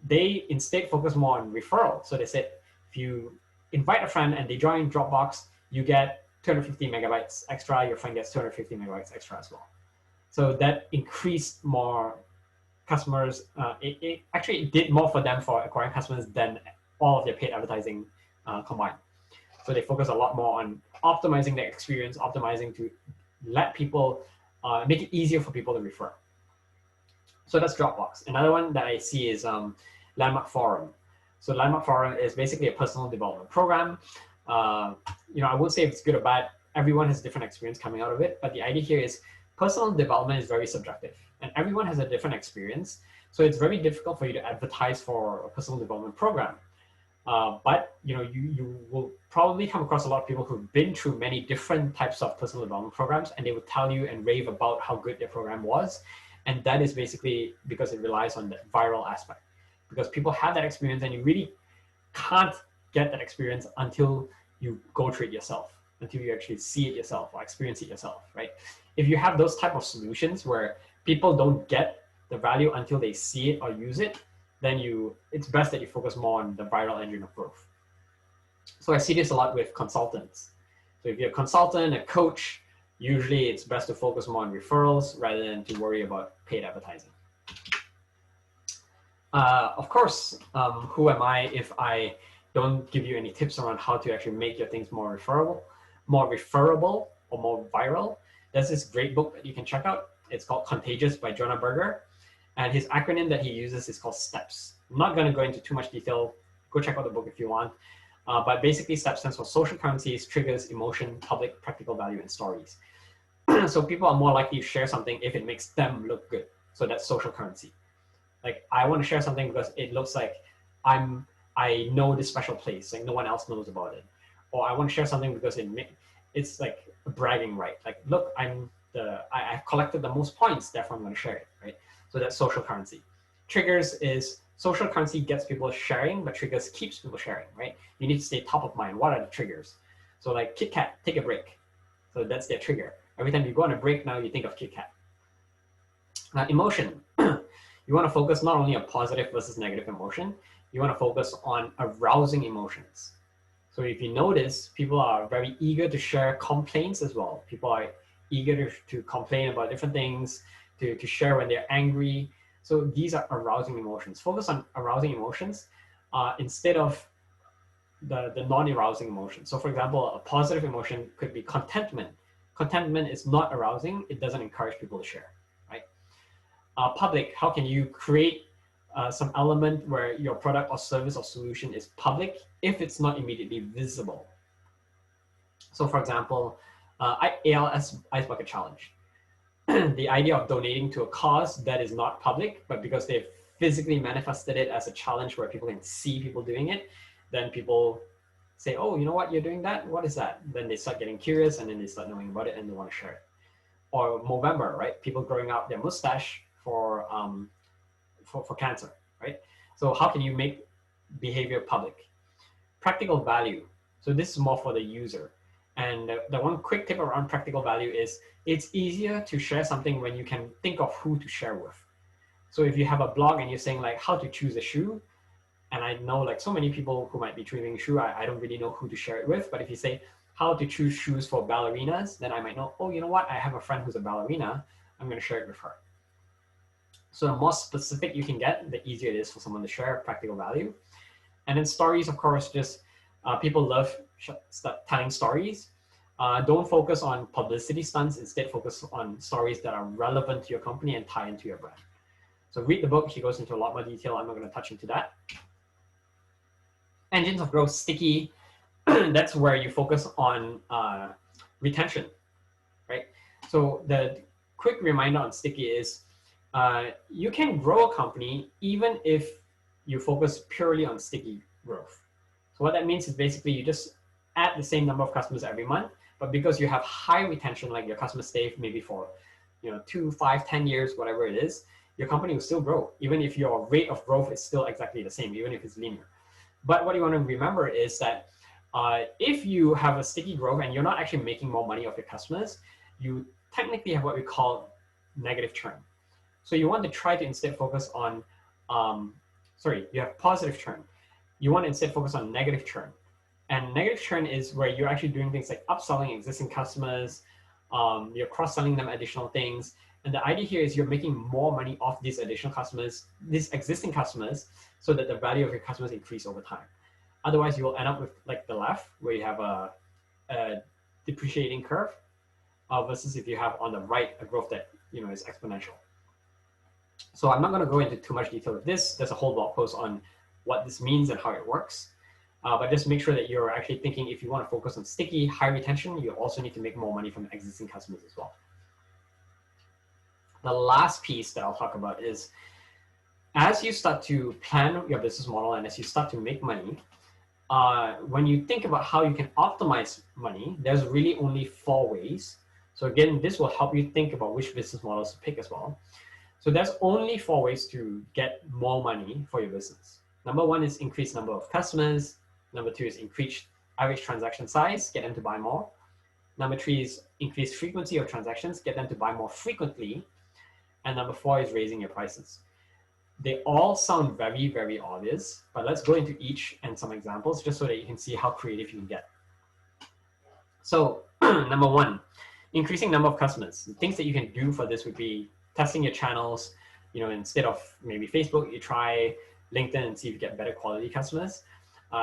They instead focused more on referral. So they said, if you invite a friend and they join Dropbox, you get 250 megabytes extra, your friend gets 250 megabytes extra as well. So that increased more customers. It actually did more for them for acquiring customers than all of their paid advertising combined. So they focus a lot more on optimizing their experience, optimizing to let people, make it easier for people to refer. So that's Dropbox. Another one that I see is Landmark Forum. So Landmark Forum is basically a personal development program. I won't say if it's good or bad. Everyone has different experience coming out of it, but the idea here is personal development is very subjective, and everyone has a different experience. So it's very difficult for you to advertise for a personal development program. But you will probably come across a lot of people who've been through many different types of personal development programs, and they will tell you and rave about how good their program was. And that is basically because it relies on the viral aspect. Because people have that experience, and you really can't get that experience until you go through it yourself, until you actually see it yourself or experience it yourself, right? If you have those type of solutions where people don't get the value until they see it or use it, then it's best that you focus more on the viral engine of growth. So I see this a lot with consultants. So if you're a consultant, a coach, usually it's best to focus more on referrals rather than to worry about paid advertising. Of course, who am I if I don't give you any tips around how to actually make your things more referable or more viral? There's this great book that you can check out. It's called Contagious by Jonah Berger. And his acronym that he uses is called STEPS. I'm not going to go into too much detail. Go check out the book if you want. But basically, STEPS stands for social currencies, triggers, emotion, public, practical value, and stories. So people are more likely to share something if it makes them look good. So that's social currency. Like, I want to share something because it looks like I know this special place, like no one else knows about it. Or I want to share something because it's like a bragging right. Like, look, I've collected the most points, therefore I'm going to share it, right? So that's social currency. Triggers is social currency gets people sharing, but triggers keeps people sharing, right? You need to stay top of mind. What are the triggers? So like Kit Kat, take a break. So that's their trigger. Every time you go on a break now, you think of Kit Kat. Emotion. You want to focus not only on positive versus negative emotion, you want to focus on arousing emotions. So if you notice, people are very eager to share complaints as well. People are eager to complain about different things, to share when they're angry. So these are arousing emotions. Focus on arousing emotions instead of the non-arousing emotions. So for example, a positive emotion could be contentment. Contentment is not arousing. It doesn't encourage people to share, right? Public, how can you create some element where your product or service or solution is public if it's not immediately visible? So for example, ALS Ice Bucket Challenge. The idea of donating to a cause that is not public, but because they've physically manifested it as a challenge where people can see people doing it, then people say, oh, you know what, you're doing that? What is that? Then they start getting curious, and then they start knowing about it and they want to share it. Or Movember, right? People growing out their mustache for cancer, right? So how can you make behavior public? Practical value. So this is more for the user. And the one quick tip around practical value is it's easier to share something when you can think of who to share with. So if you have a blog and you're saying like how to choose a shoe, and I know like so many people who might be choosing a shoe, I don't really know who to share it with. But if you say how to choose shoes for ballerinas, then I might know, oh, you know what? I have a friend who's a ballerina. I'm going to share it with her. So the more specific you can get, the easier it is for someone to share practical value. And then stories, of course, just people love telling stories. Don't focus on publicity stunts. Instead, focus on stories that are relevant to your company and tie into your brand. So read the book. He goes into a lot more detail. I'm not going to touch into that. Engines of growth, sticky. That's where you focus on retention, right? So the quick reminder on sticky is you can grow a company even if you focus purely on sticky growth. So what that means is basically you just add the same number of customers every month, but because you have high retention, like your customers stay maybe for 2, 5, 10 years, whatever it is, your company will still grow, even if your rate of growth is still exactly the same, even if it's linear. But what you want to remember is that if you have a sticky growth and you're not actually making more money off your customers, you technically have what we call negative churn. So you want to try to instead focus on, you have positive churn. You want to instead focus on negative churn. And negative churn is where you're actually doing things like upselling existing customers, you're cross-selling them additional things. And the idea here is you're making more money off these additional customers, these existing customers, so that the value of your customers increase over time. Otherwise, you will end up with like the left, where you have a depreciating curve, versus if you have on the right a growth that is exponential. So I'm not going to go into too much detail with this. There's a whole blog post on what this means and how it works. But just make sure that you're actually thinking if you want to focus on sticky, high retention, you also need to make more money from existing customers as well. The last piece that I'll talk about is as you start to plan your business model and as you start to make money, when you think about how you can optimize money, there's really only 4 ways. So again, this will help you think about which business models to pick as well. So there's only 4 ways to get more money for your business. Number 1 is increase number of customers. Number 2 is increase average transaction size, get them to buy more. Number 3 is increase frequency of transactions, get them to buy more frequently. And number 4 is raising your prices. They all sound very, very obvious, but let's go into each and some examples just so that you can see how creative you can get. So number 1, increasing number of customers. The things that you can do for this would be testing your channels. Instead of maybe Facebook, you try LinkedIn and see if you get better quality customers.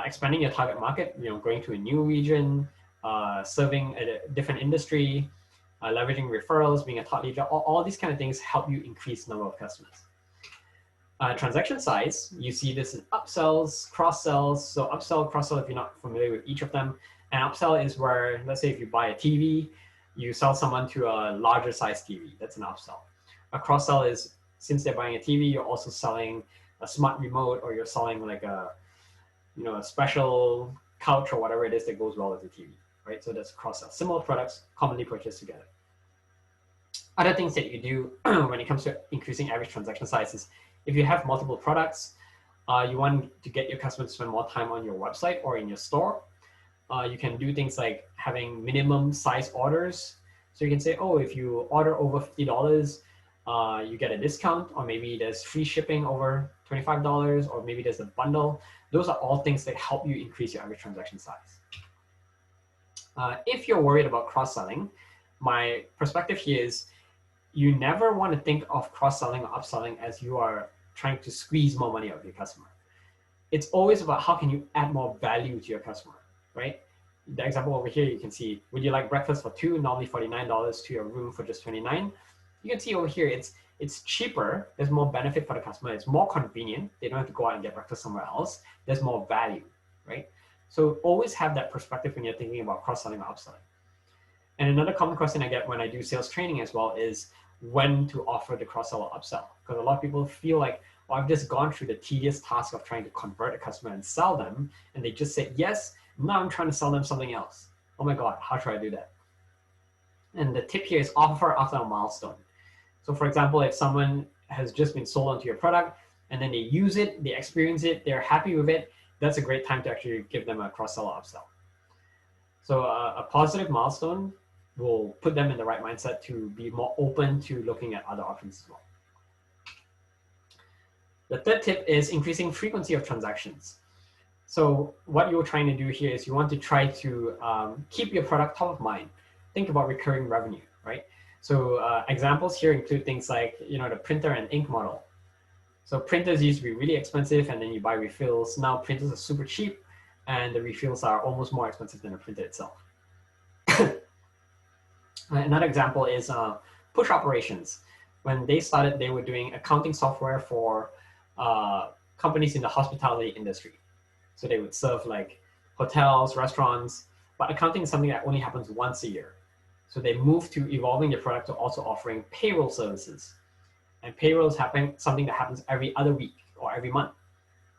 Expanding your target market, going to a new region, serving a different industry, leveraging referrals, being a thought leader, all these kind of things help you increase number of customers. Transaction size, you see this in upsells, cross-sells. So upsell, cross-sell, if you're not familiar with each of them. And upsell is where, let's say if you buy a TV, you sell someone to a larger size TV. That's an upsell. A cross-sell is, since they're buying a TV, you're also selling a smart remote, or you're selling like a special couch or whatever it is that goes well with the TV, right? So that's cross-sell. Similar products commonly purchased together. Other things that you do when it comes to increasing average transaction size is if you have multiple products, you want to get your customers to spend more time on your website or in your store. You can do things like having minimum size orders. So you can say, oh, if you order over $50, you get a discount, or maybe there's free shipping over $25, or maybe there's a bundle. Those are all things that help you increase your average transaction size. If you're worried about cross-selling, my perspective here is you never want to think of cross-selling or upselling as you are trying to squeeze more money out of your customer. It's always about how can you add more value to your customer, right? The example over here, you can see, would you like breakfast for 2, normally $49 to your room for just $29? You can see over here, it's cheaper. There's more benefit for the customer. It's more convenient. They don't have to go out and get breakfast somewhere else. There's more value, right? So always have that perspective when you're thinking about cross-selling or upselling. And another common question I get when I do sales training as well is when to offer the cross-sell or upsell. Because a lot of people feel like, oh, I've just gone through the tedious task of trying to convert a customer and sell them, and they just said yes, now I'm trying to sell them something else. Oh my God, how should I do that? And the tip here is offer after a milestone. So for example, if someone has just been sold onto your product and then they use it, they experience it, they're happy with it, that's a great time to actually give them a cross-sell or upsell. So a positive milestone will put them in the right mindset to be more open to looking at other options as well. The third tip is increasing frequency of transactions. So what you're trying to do here is you want to try to keep your product top of mind. Think about recurring revenue, right? So examples here include things like, the printer and ink model. So printers used to be really expensive, and then you buy refills. Now printers are super cheap, and the refills are almost more expensive than the printer itself. Another example is push operations. When they started, they were doing accounting software for companies in the hospitality industry. So they would serve like hotels, restaurants, but accounting is something that only happens once a year. So they moved to evolving their product to also offering payroll services. And payroll is something that happens every other week or every month.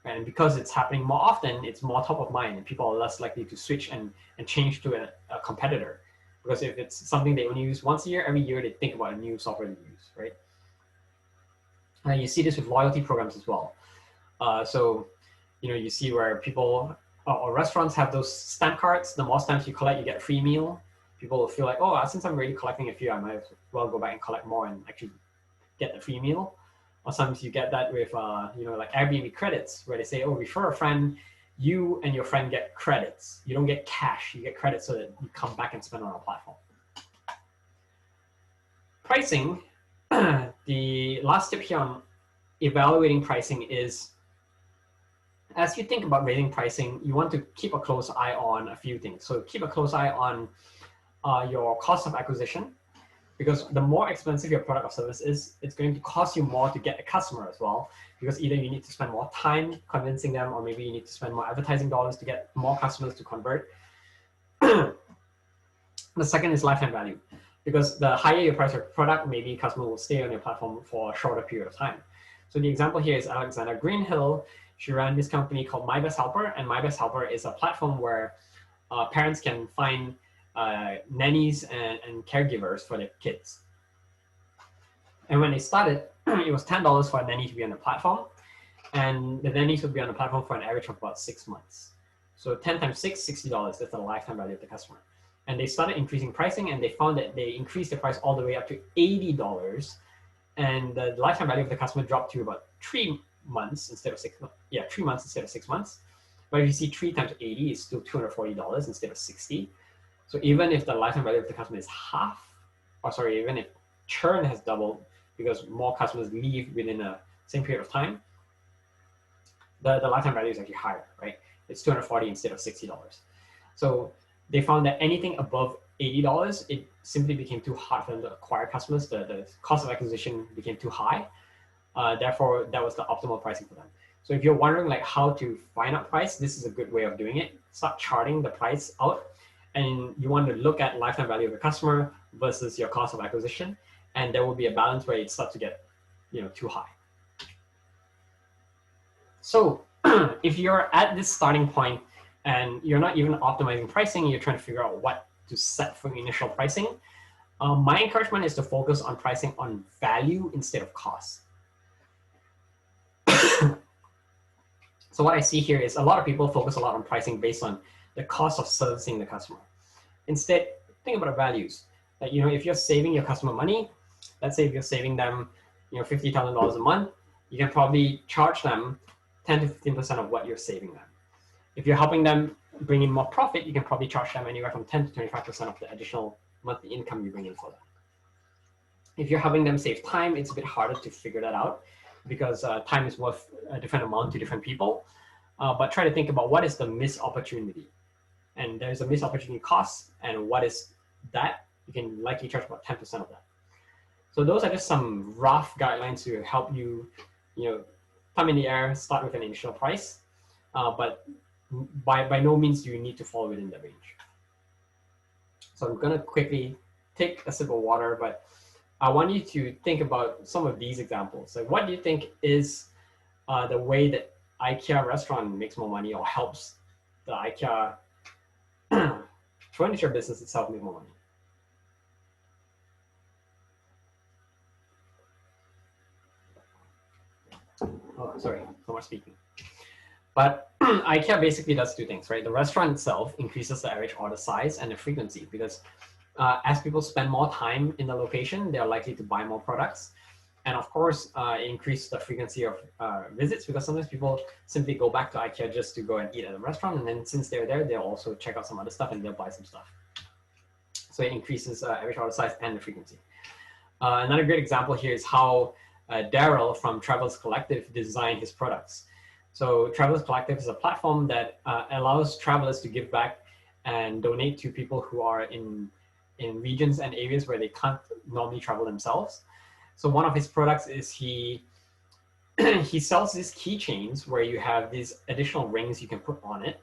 And because it's happening more often, it's more top of mind, and people are less likely to switch and change to a competitor. Because if it's something they only use once a year, every year they think about a new software to use, right? You see this with loyalty programs as well. So, you see where people or restaurants have those stamp cards. The more stamps you collect, you get a free meal. People will feel like, oh, since I'm already collecting a few, I might as well go back and collect more and actually get the free meal. Or sometimes you get that with, like Airbnb credits, where they say, oh, refer a friend, you and your friend get credits. You don't get cash, you get credits so that you come back and spend on our platform. Pricing, the last tip here on evaluating pricing is, as you think about raising pricing, you want to keep a close eye on a few things. So keep a close eye on your cost of acquisition. Because the more expensive your product or service is, it's going to cost you more to get a customer as well. Because either you need to spend more time convincing them, or maybe you need to spend more advertising dollars to get more customers to convert. The second is lifetime value. Because the higher your price of your product, maybe a customer will stay on your platform for a shorter period of time. So the example here is Alexandra Greenhill. She ran this company called My Best Helper, and My Best Helper is a platform where parents can find nannies and caregivers for their kids. And when they started, it was $10 for a nanny to be on the platform, and the nannies would be on the platform for an average of about 6 months. So 10 times 6, $60. That's the lifetime value of the customer. And they started increasing pricing, and they found that they increased the price all the way up to $80, and the lifetime value of the customer dropped to about 3 months instead of 6 months. Yeah, 3 months instead of 6 months. But if you see 3 times 80, it's still $240 instead of 60. So even if the lifetime value of the customer is half, or sorry, even if churn has doubled because more customers leave within a same period of time, the lifetime value is actually higher, right? It's $240 instead of $60. So they found that anything above $80, it simply became too hard for them to acquire customers. The cost of acquisition became too high. Therefore, that was the optimal pricing for them. So if you're wondering like how to find out price, this is a good way of doing it. Start charting the price out, and you want to look at lifetime value of the customer versus your cost of acquisition, and there will be a balance where it starts to get, too high. So if you're at this starting point and you're not even optimizing pricing, you're trying to figure out what to set for initial pricing, my encouragement is to focus on pricing on value instead of cost. So what I see here is a lot of people focus a lot on pricing based on the cost of servicing the customer. Instead, think about the values. Like, if you're saving your customer money, let's say if you're saving them, $50,000 a month, you can probably charge them 10 to 15% of what you're saving them. If you're helping them bring in more profit, you can probably charge them anywhere from 10 to 25% of the additional monthly income you bring in for them. If you're helping them save time, it's a bit harder to figure that out because time is worth a different amount to different people. But try to think about what is the missed opportunity. And there's a missed opportunity cost, and what is that? You can likely charge about 10% of that. So those are just some rough guidelines to help you, thumb in the air, start with an initial price. But by no means do you need to fall within the range. So I'm going to quickly take a sip of water, but I want you to think about some of these examples. Like, what do you think is the way that IKEA restaurant makes more money or helps the IKEA furniture business itself make more money? Oh, sorry, no more speaking. But IKEA basically does two things, right? The restaurant itself increases the average order size and the frequency because as people spend more time in the location, they're likely to buy more products. And of course, it increases the frequency of visits because sometimes people simply go back to IKEA just to go and eat at a restaurant. And then since they're there, they'll also check out some other stuff and they'll buy some stuff. So it increases average order size and the frequency. Another great example here is how Daryl from Travelers Collective designed his products. So Travelers Collective is a platform that allows travelers to give back and donate to people who are in regions and areas where they can't normally travel themselves. So one of his products is he sells these keychains where you have these additional rings you can put on it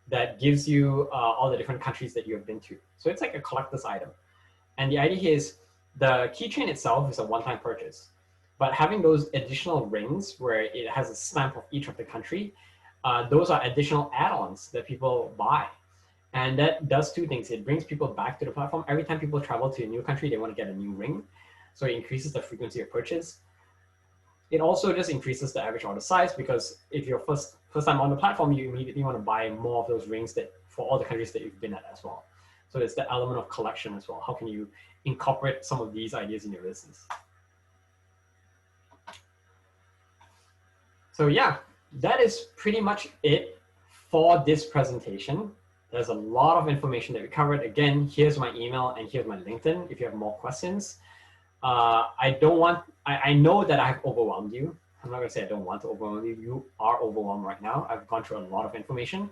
that gives you all the different countries that you have been to. So it's like a collector's item. And the idea here is the keychain itself is a one-time purchase. But having those additional rings where it has a stamp of each of the country, those are additional add-ons that people buy. And that does two things. It brings people back to the platform. Every time people travel to a new country, they want to get a new ring. So it increases the frequency of purchase. It also just increases the average order size because if you're first time on the platform, you immediately want to buy more of those rings that for all the countries that you've been at as well. So it's the element of collection as well. How can you incorporate some of these ideas in your business? So yeah, that is pretty much it for this presentation. There's a lot of information that we covered. Again, here's my email and here's my LinkedIn if you have more questions. I know that I've overwhelmed you. I'm not gonna say I don't want to overwhelm you. You are overwhelmed right now. I've gone through a lot of information.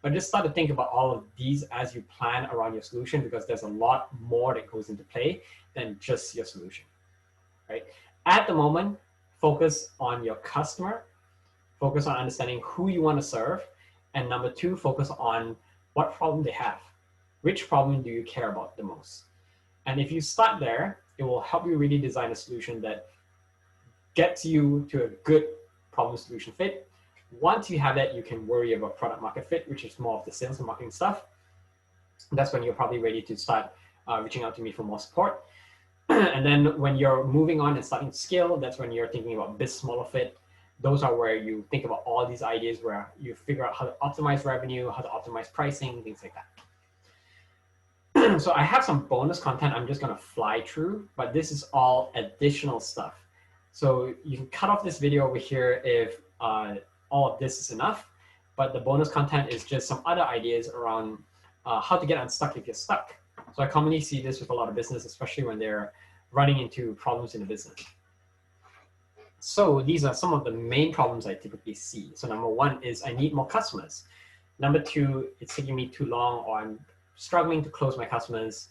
But just start to think about all of these as you plan around your solution, because there's a lot more that goes into play than just your solution, right? At the moment, focus on your customer, focus on understanding who you want to serve, and number two, focus on what problem they have. Which problem do you care about the most? And if you start there, it will help you really design a solution that gets you to a good problem solution fit. Once you have that, you can worry about product market fit, which is more of the sales and marketing stuff. That's when you're probably ready to start reaching out to me for more support. And then when you're moving on and starting to scale, that's when you're thinking about business model fit. Those are where you think about all these ideas where you figure out how to optimize revenue, how to optimize pricing, things like that. So I have some bonus content I'm just going to fly through, but this is all additional stuff. So you can cut off this video over here if all of this is enough, but the bonus content is just some other ideas around how to get unstuck if you're stuck. So I commonly see this with a lot of business, especially when they're running into problems in the business. So these are some of the main problems I typically see. So number one is I need more customers. Number two, it's taking me too long, or I'm struggling to close my customers.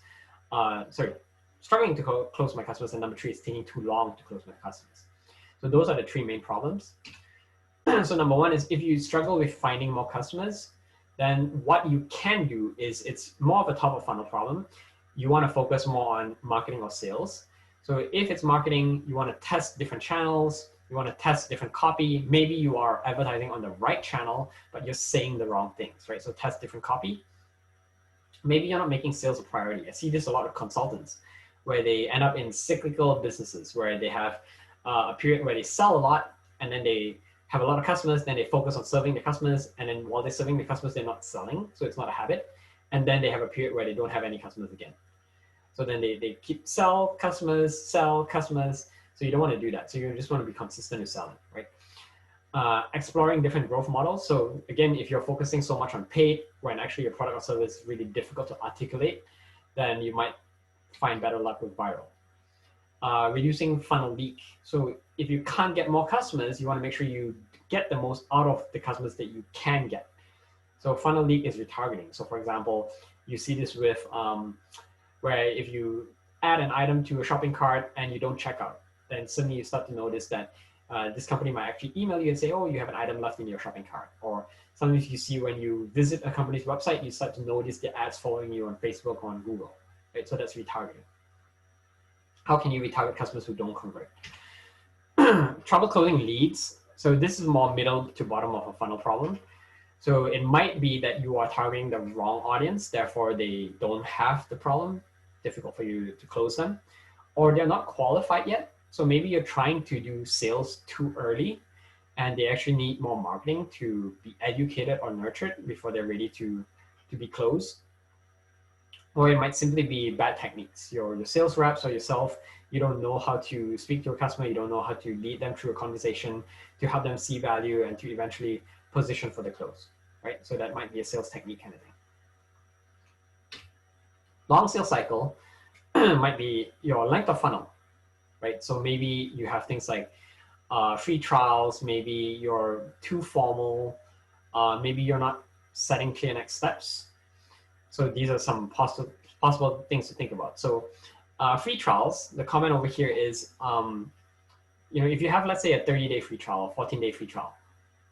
Struggling to close my customers. And number three, it's taking too long to close my customers. So those are the three main problems. So number one is if you struggle with finding more customers, then what you can do is it's more of a top of funnel problem. You want to focus more on marketing or sales. So if it's marketing, you want to test different channels. You want to test different copy. Maybe you are advertising on the right channel, but you're saying the wrong things, right? So test different copy. Maybe you're not making sales a priority. I see this a lot of consultants where they end up in cyclical businesses where they have a period where they sell a lot and then they have a lot of customers, then they focus on serving the customers. And then while they're serving the customers, they're not selling. So it's not a habit. And then they have a period where they don't have any customers again. So then they keep sell customers. So you don't want to do that. So you just want to be consistent with selling, right? Exploring different growth models. So again, if you're focusing so much on paid, when actually your product or service is really difficult to articulate, then you might find better luck with viral. Reducing funnel leak. So if you can't get more customers, you want to make sure you get the most out of the customers that you can get. So funnel leak is retargeting. So for example, you see this with where if you add an item to a shopping cart and you don't check out, then suddenly you start to notice that this company might actually email you and say, oh, you have an item left in your shopping cart. Or sometimes you see when you visit a company's website, you start to notice the ads following you on Facebook or on Google, right? So that's retargeting. How can you retarget customers who don't convert? Trouble closing leads. So this is more middle to bottom of a funnel problem. So it might be that you are targeting the wrong audience, therefore they don't have the problem, difficult for you to close them, or they're not qualified yet. So maybe you're trying to do sales too early and they actually need more marketing to be educated or nurtured before they're ready to be closed. Or it might simply be bad techniques. Your sales reps or yourself, you don't know how to speak to a customer, you don't know how to lead them through a conversation to help them see value and to eventually position for the close, right? So that might be a sales technique kind of thing. Long sales cycle might be your length of funnel, right? So maybe you have things like free trials, maybe you're too formal, maybe you're not setting clear next steps. So these are some possible things to think about. So free trials, the comment over here is, if you have, let's say, a 30-day free trial, 14-day free trial,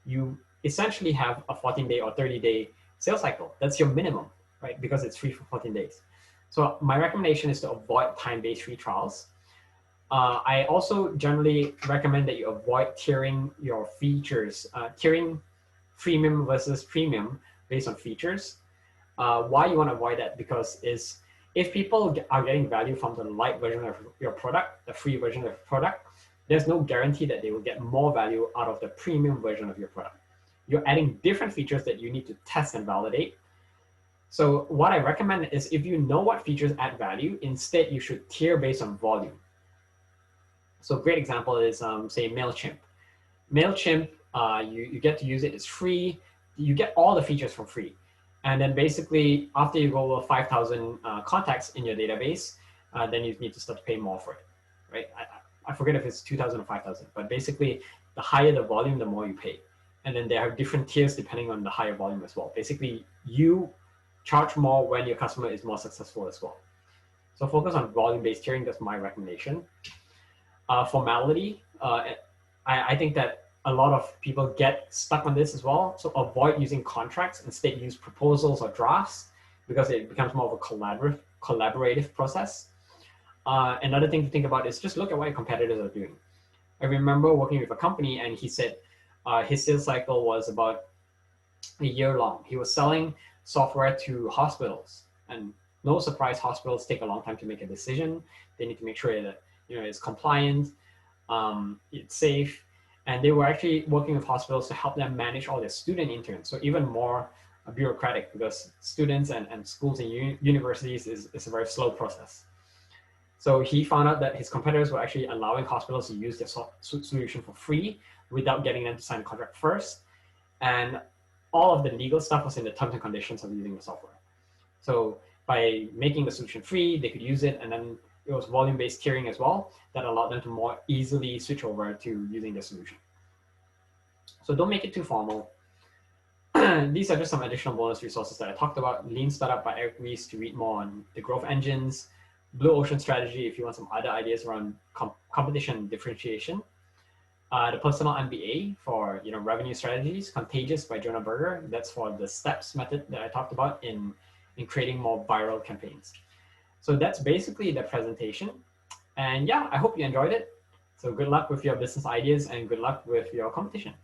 you essentially have a 14-day or 30-day sales cycle. That's your minimum, right? Because it's free for 14 days. So my recommendation is to avoid time-based free trials. I also generally recommend that you avoid tiering your features, tiering freemium versus premium based on features. Why you want to avoid that? Because if people are getting value from the light version of your product, the free version of your product, there's no guarantee that they will get more value out of the premium version of your product. You're adding different features that you need to test and validate. So what I recommend is if you know what features add value, instead you should tier based on volume. So a great example is, say, MailChimp. MailChimp, you get to use it, it's free. You get all the features for free. And then basically, after you go over 5,000 contacts in your database, then you need to start to pay more for it, right? I forget if it's 2,000 or 5,000, but basically, the higher the volume, the more you pay. And then they have different tiers depending on the higher volume as well. Basically, you charge more when your customer is more successful as well. So focus on volume-based tiering. That's my recommendation. Formality. I think that a lot of people get stuck on this as well. So avoid using contracts. Instead, use proposals or drafts because it becomes more of a collaborative process. Another thing to think about is just look at what your competitors are doing. I remember working with a company and he said his sales cycle was about a year long. He was selling software to hospitals, and no surprise, hospitals take a long time to make a decision. They need to make sure that it's compliant, it's safe, and they were actually working with hospitals to help them manage all their student interns. So even more bureaucratic because students and schools and universities is a very slow process. So he found out that his competitors were actually allowing hospitals to use their solution for free without getting them to sign a contract first. And all of the legal stuff was in the terms and conditions of using the software. So by making the solution free, they could use it. And then it was volume-based tiering as well that allowed them to more easily switch over to using the solution. So don't make it too formal. These are just some additional bonus resources that I talked about. Lean Startup by Eric Ries to read more on the growth engines. Blue Ocean Strategy if you want some other ideas around competition and differentiation. The Personal MBA for revenue strategies. Contagious by Jonah Berger. That's for the steps method that I talked about in creating more viral campaigns. So that's basically the presentation. And yeah, I hope you enjoyed it. So good luck with your business ideas and good luck with your competition.